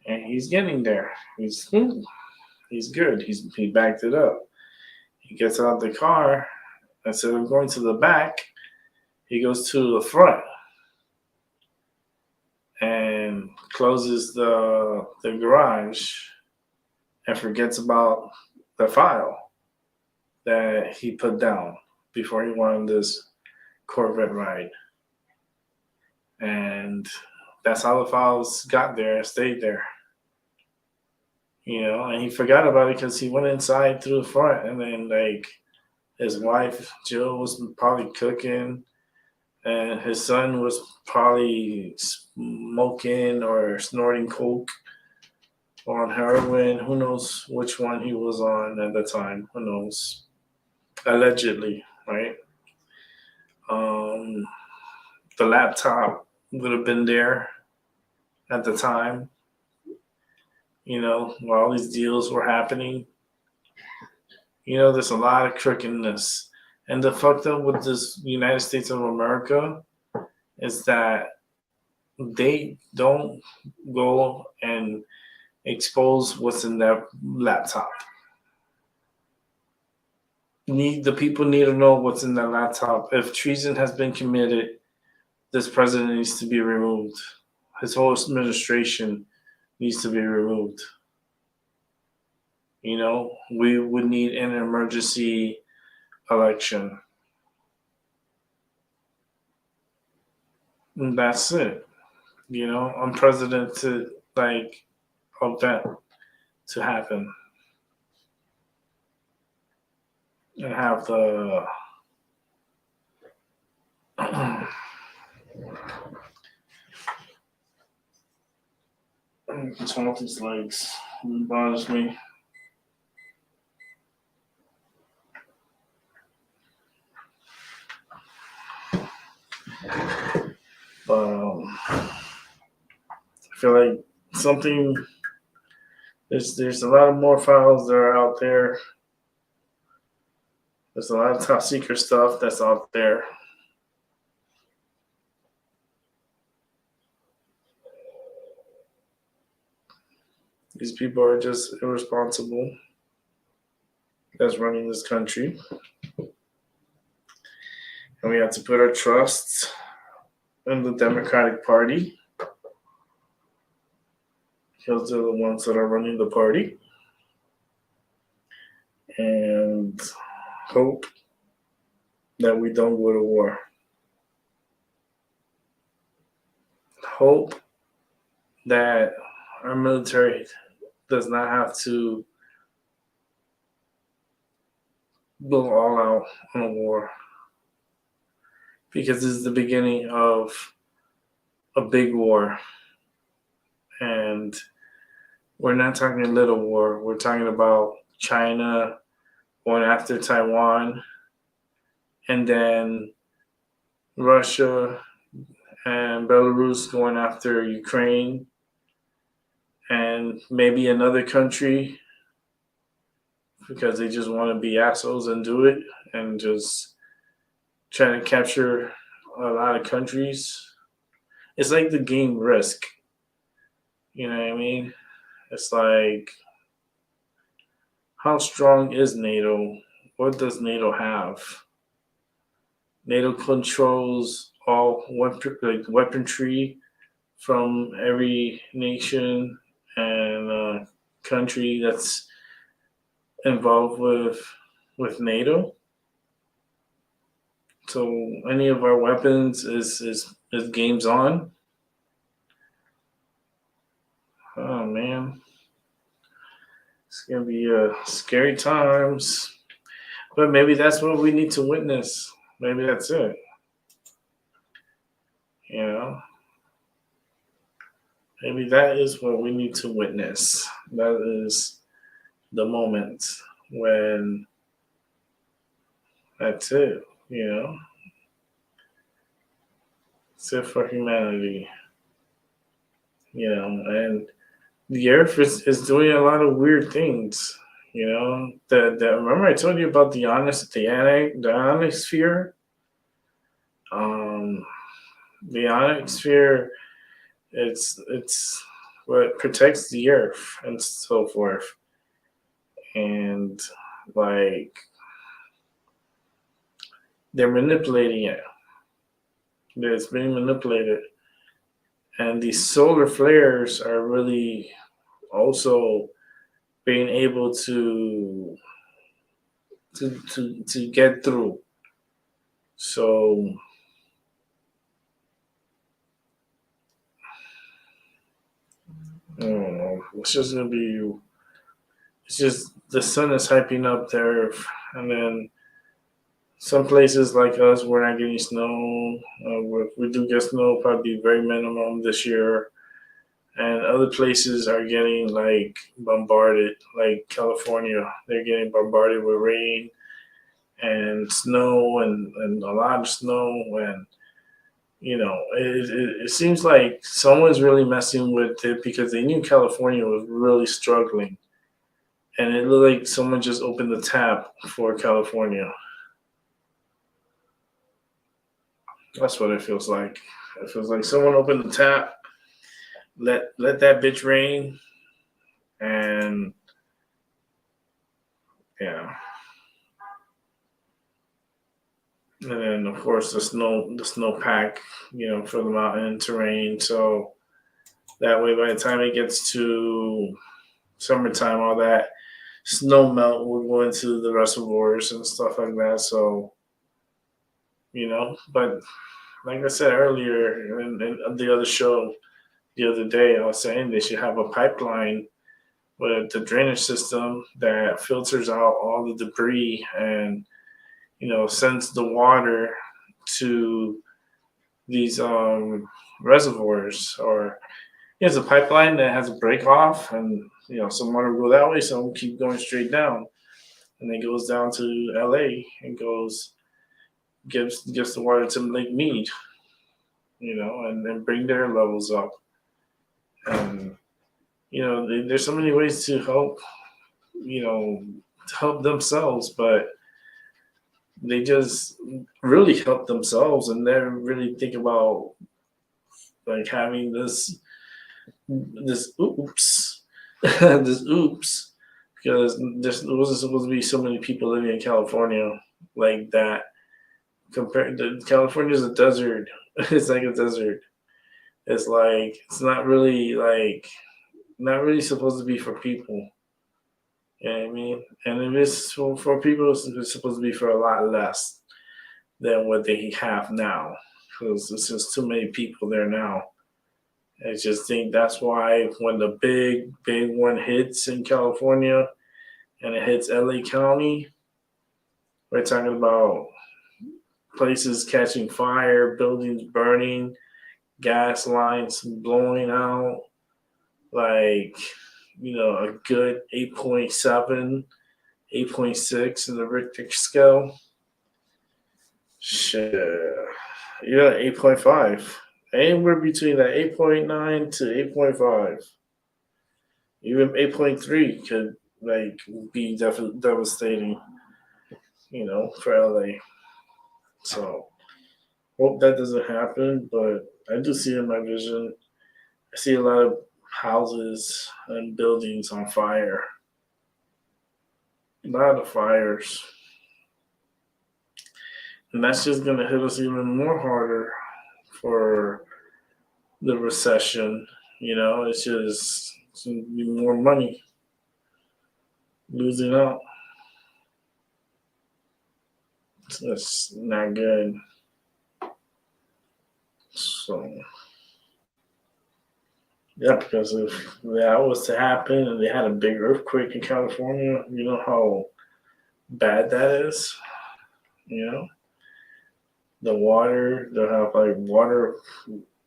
and he's getting there. He's good. He backed it up. He gets out the car. Instead of going to the back, he goes to the front and closes the garage and forgets about the file that he put down before he went on this Corvette ride. And that's how the files got there and stayed there. And he forgot about it because he went inside through the front, and then like his wife Jill was probably cooking, and his son was probably smoking or snorting coke, on heroin. Who knows which one he was on at the time? Who knows? Allegedly, right? The laptop would have been there at the time, while all these deals were happening. There's a lot of crookedness. And the fucked up with this United States of America is that they don't go and expose what's in their laptop. The people need to know what's in their laptop. If treason has been committed, this president needs to be removed. His whole administration needs to be removed. We would need an emergency election. And that's it. Unprecedented, event to happen. And have the it's one of these legs. It bothers me. I feel like there's a lot of more files that are out there. There's a lot of top secret stuff that's out there. These people are just irresponsible that's running this country. And we have to put our trust in the Democratic Party, because they're the ones that are running the party. And hope that we don't go to war. Hope that our military does not have to go all out on a war, because this is the beginning of a big war. And we're not talking a little war. We're talking about China going after Taiwan, and then Russia and Belarus going after Ukraine, and maybe another country, because they just want to be assholes and do it and just try to capture a lot of countries. It's like the game Risk. You know what I mean? It's like, how strong is NATO? What does NATO have? NATO controls all weaponry from every nation and country that's involved with NATO. So any of our weapons is games on. Oh man. It's going to be scary times. But maybe that's what we need to witness. Maybe that's it. Maybe that is what we need to witness. That is the moment when that's it, It's it for humanity. And the Earth is doing a lot of weird things. Remember I told you about the ionosphere? The ionosphere, it's what protects the Earth and so forth. And they're manipulating it. It's being manipulated. And these solar flares are really also being able to get through. So I don't know. It's just the sun is hyping up the Earth, and then some places like us, we're not getting snow. If we do get snow, probably very minimum this year. and other places are getting like bombarded, like California. They're getting bombarded with rain and snow and a lot of snow. And it seems like someone's really messing with it because they knew California was really struggling, and it looked like someone just opened the tap for California. That's what it feels like. It feels like someone opened the tap, let that bitch rain, and yeah. And then of course the snow pack, for the mountain terrain. So that way by the time it gets to summertime, all that snow melt will go into the reservoirs and stuff like that. So, but like I said earlier in the other show the other day, I was saying they should have a pipeline with the drainage system that filters out all the debris and sends the water to these reservoirs. Or there's a pipeline that has a break off, and some water will go that way, some keep going straight down, and it goes down to LA and gives the water to Lake Mead, and then bring their levels up. And there's so many ways to help themselves, but they just really help themselves and never really think about like having this oops this oops, because there wasn't supposed to be so many people living in California like that. Compared to California is a desert. It's like a desert. It's like it's not really supposed to be for people. You know what I mean? And if it's for people, it's supposed to be for a lot less than what they have now, because there's just too many people there now. I just think that's why when the big one hits in California and it hits LA County, we're talking about places catching fire, buildings burning, gas lines blowing out, like, a good 8.7, 8.6 in the Richter scale. Shit. Yeah, 8.5. Anywhere between that 8.9 to 8.5. Even 8.3 could be devastating, for LA. So hope that doesn't happen, but I do see in my vision, I see a lot of houses and buildings on fire. A lot of fires. And that's just going to hit us even more harder for the recession. It's going to be more money losing out. That's not good. So, yeah, because if that was to happen and they had a big earthquake in California, you know how bad that is? The water, they'll have water,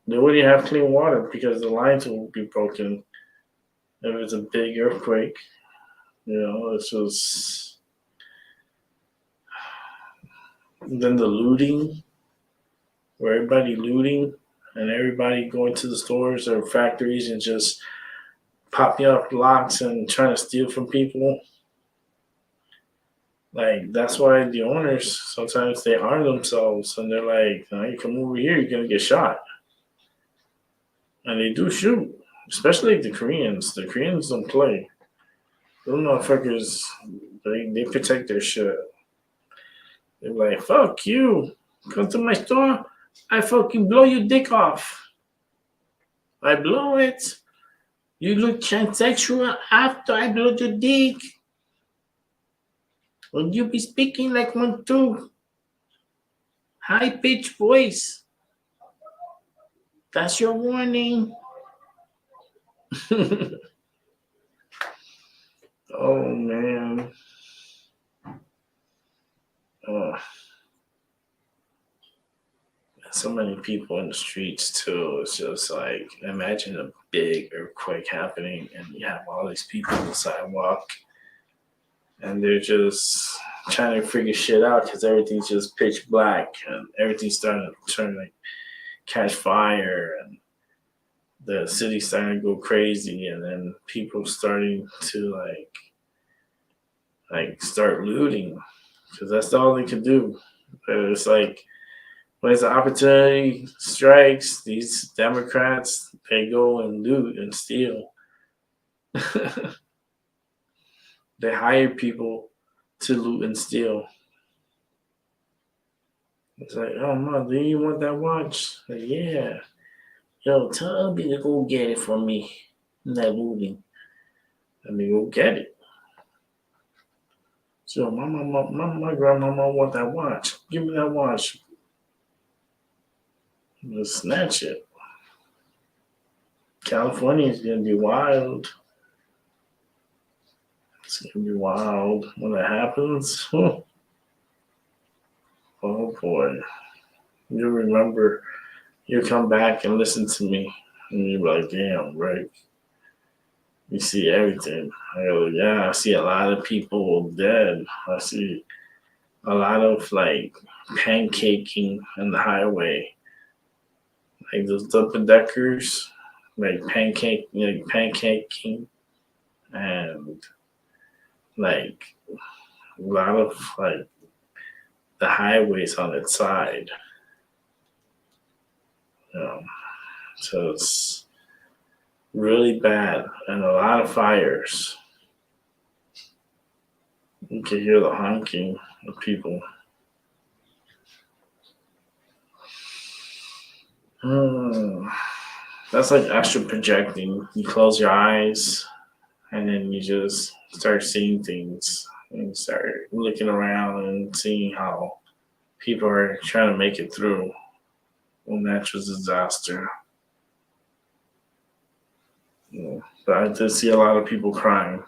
they wouldn't have clean water because the lines will be broken if it's a big earthquake. It's just, then the looting, where everybody looting and everybody going to the stores or factories and just popping up locks and trying to steal from people. That's why the owners, sometimes they arm themselves and they're like, you come over here, you're going to get shot. And they do shoot, especially the Koreans. The Koreans don't play. Those motherfuckers, they protect their shit. They're like, fuck you. Come to my store, I fucking blow your dick off. I blow it. You look transsexual after I blow your dick. Will you be speaking like one too? High-pitched voice. That's your warning. Oh, man. so many people in the streets too. It's just like, imagine a big earthquake happening and you have all these people on the sidewalk and they're just trying to figure shit out because everything's just pitch black and everything's starting to like catch fire and the city's starting to go crazy, and then people starting to like start looting because that's all they can do. It's like when the opportunity strikes, these Democrats, they go and loot and steal. They hire people to loot and steal. It's like, oh, Mom, do you want that watch? Like, yeah. Yo, tell me to go get it for me. I'm not moving. Let me go get it. So my grandmama want that watch. Give me that watch. Just snatch it. California is gonna be wild. It's gonna be wild when that happens. Oh boy. You'll remember, you'll come back and listen to me and you'll be like, damn, right? You see everything. I go, yeah, I see a lot of people dead. I see a lot of like pancaking on the highway. Like those double deckers, like pancaking, and like a lot of like the highways on its side. So it's really bad and a lot of fires. You can hear the honking of people. That's like astral projecting. You close your eyes and then you just start seeing things and you start looking around and seeing how people are trying to make it through a natural disaster. But I did see a lot of people crying.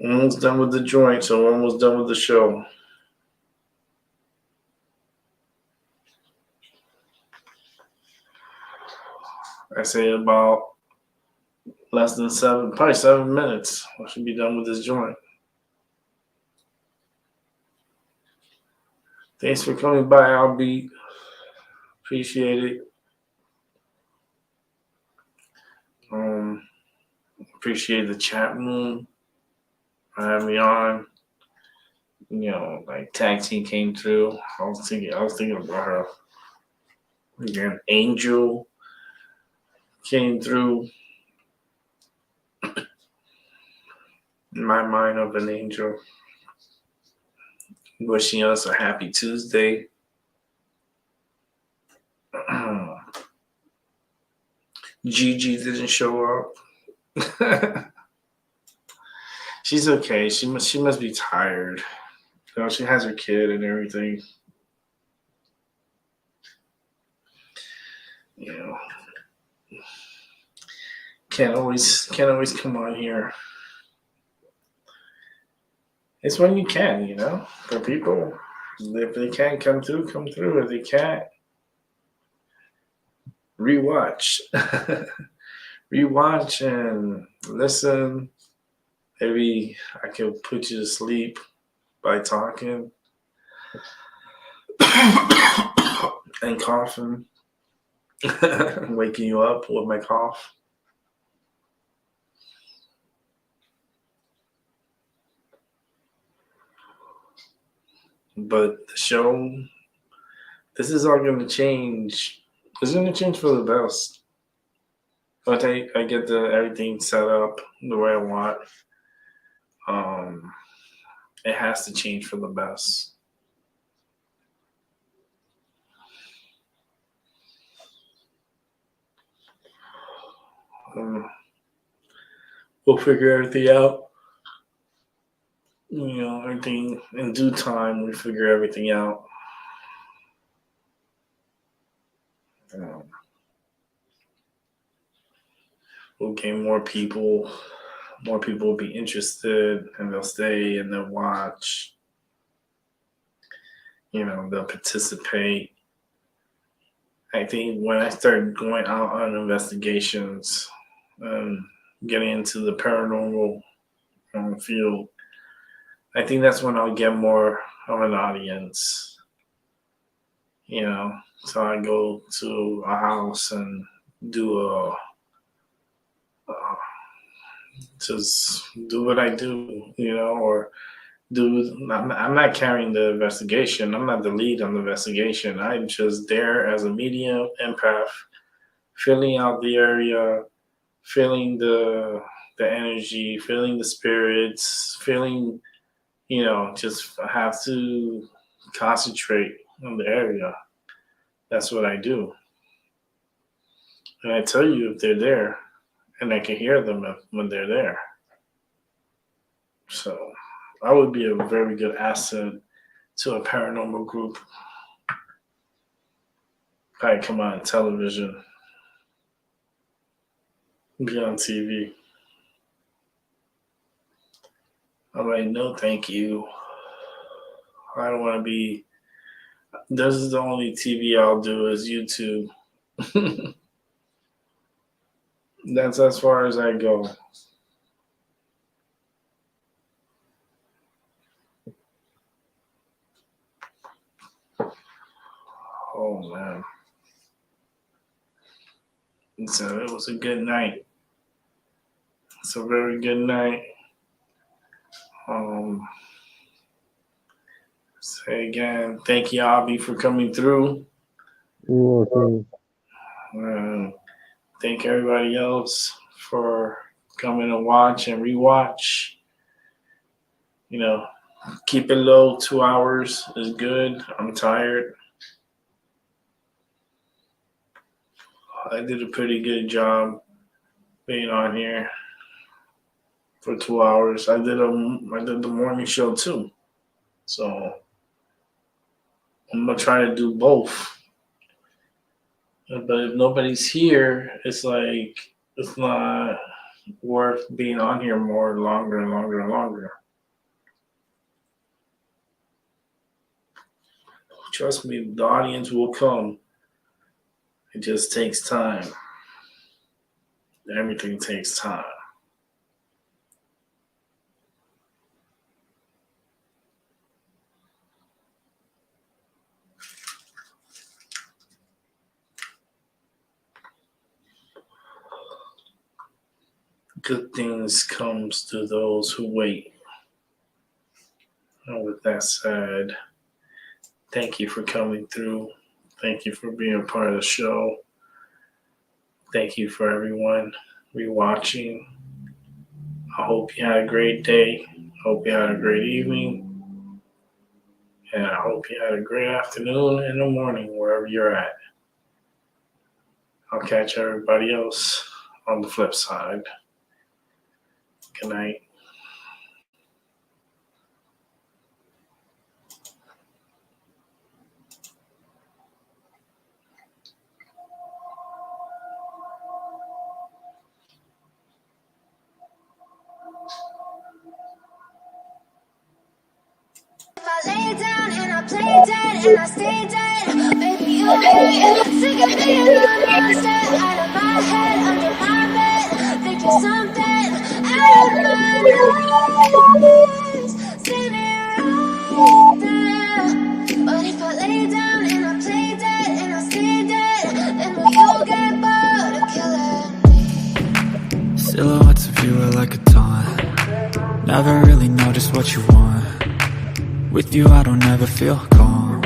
We're almost done with the joint, so we're almost done with the show. I say about less than probably 7 minutes. I should be done with this joint. Thanks for coming by, Albie. Appreciate it. Appreciate the chat room for having me on. Like Tag Team came through. I was thinking about her. Again, Angel came through. In my mind of an angel. Wishing us a happy Tuesday. Gigi didn't show up. She's okay. She must be tired. She has her kid and everything. Can't always come on here. It's when you can, for people. If they can't come through, come through. If they can't, rewatch. Rewatch and listen. Maybe I can put you to sleep by talking and coughing. Waking you up with my cough. But the show, this is all going to change. It's going to change for the best. Once I get everything set up the way I want, it has to change for the best. We'll figure everything out. Everything in due time, we figure everything out. we'll gain more people. More people will be interested, and they'll stay and they'll watch. They'll participate. I think when I started going out on investigations, getting into the paranormal field, I think that's when I'll get more of an audience. So I go to a house and do just do what I do, or I'm not carrying the investigation. I'm not the lead on the investigation. I'm just there as a medium empath, filling out the area, feeling the energy, feeling the spirits, feeling, just have to concentrate on the area. That's what I do. And I tell you if they're there, and I can hear them when they're there. So I would be a very good asset to a paranormal group. Probably come on television, be on TV. I'm like, no, thank you. I don't want to be. This is the only TV I'll do is YouTube. That's as far as I go. Oh man. So it was a good night. It's a very good night. Say again, thank you, Abby, for coming through. You're welcome. Thank everybody else for coming to watch and rewatch. Keep it low. 2 hours is good. I'm tired. I did a pretty good job being on here for 2 hours. I did the morning show too. So I'm gonna try to do both. But if nobody's here, it's like it's not worth being on here longer and longer and longer. Trust me, the audience will come. It just takes time. Everything takes time. Good things comes to those who wait. And with that said, thank you for coming through. Thank you for being a part of the show. Thank you for everyone rewatching. I hope you had a great day. Hope you had a great evening. And I hope you had a great afternoon and the morning wherever you're at. I'll catch everybody else on the flip side. Good night. If I lay down and I play dead and I stay dead, baby, you'll get sick of being the monster out of my head, under my bed, thinking something out of my nose. See me right there. But if I lay down and I play dead and I stay dead, then will you get bored of killing me? Silhouettes of you are like a taunt. Never really know just what you want. With you I don't ever feel calm.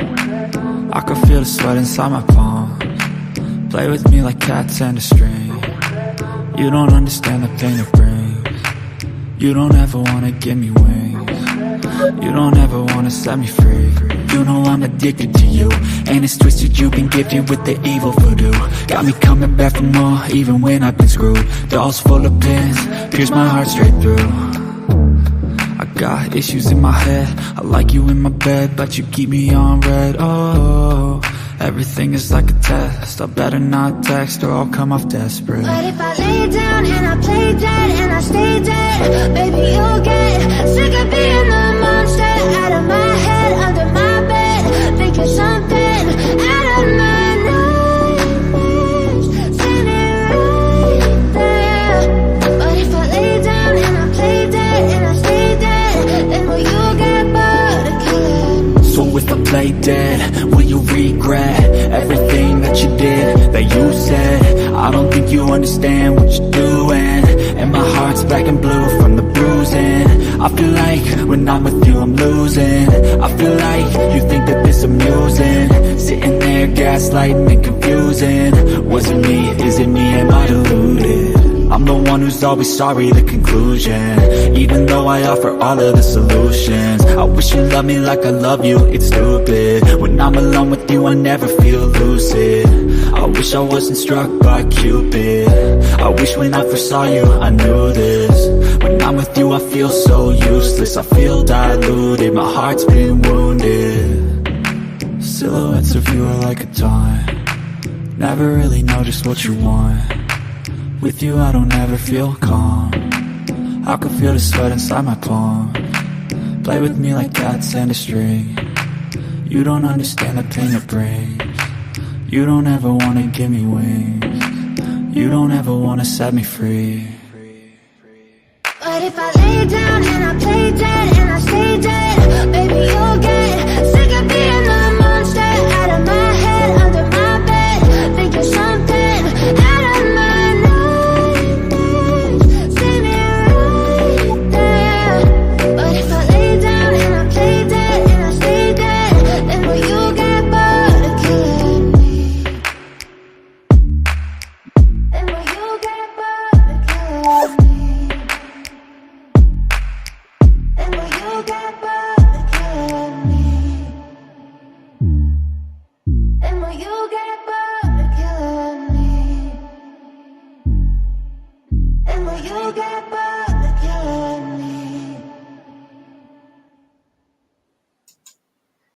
I can feel the sweat inside my palms. Play with me like cats and a string. You don't understand the pain it brings. You don't ever wanna give me wings. You don't ever wanna set me free. You know I'm addicted to you, and it's twisted, you've been gifted with the evil voodoo. Got me coming back for more, even when I've been screwed. Dolls full of pins, pierce my heart straight through. I got issues in my head, I like you in my bed, but you keep me on red. Oh, every Everything is like a test. I better not text or I'll come off desperate. But if I lay down and I play dead and I stay dead, baby, you'll get sick of being the monster out of my head, under my bed, thinking something out of my nightmares, standing right there. But if I lay down and I play dead and I stay dead, then will you get bored of killing? So if I play dead, will you regret everything that you did, that you said? I don't think you understand what you're doing, and my heart's black and blue from the bruising. I feel like when I'm with you I'm losing. I feel like you think that this amusing, sitting there gaslighting and confusing. Was it me? Is it me? Am I deluded? I'm the one who's always sorry, the conclusion, even though I offer all of the solutions. I wish you loved me like I love you, it's stupid. When I'm alone with you I never feel lucid. I wish I wasn't struck by Cupid. I wish when I first saw you I knew this. When I'm with you I feel so useless, I feel diluted, my heart's been wounded. Silhouettes of you are like a taunt. Never really know just what you want. With you I don't ever feel calm. I can feel the sweat inside my palm. Play with me like cats and a string. You don't understand the pain it brings. You don't ever wanna give me wings. You don't ever wanna set me free. But if I lay down and I play dead and I stay dead, baby, you'll get sick of being the monster out of my head, under my bed, thinking something out of my nightmares, standing right there. But if I lay down and I play dead and I stay dead, then will you get bored of killing me? Then will you get bored of killing me? And will you get bored of killing me? And will you get bored of killing me? And will you get bored?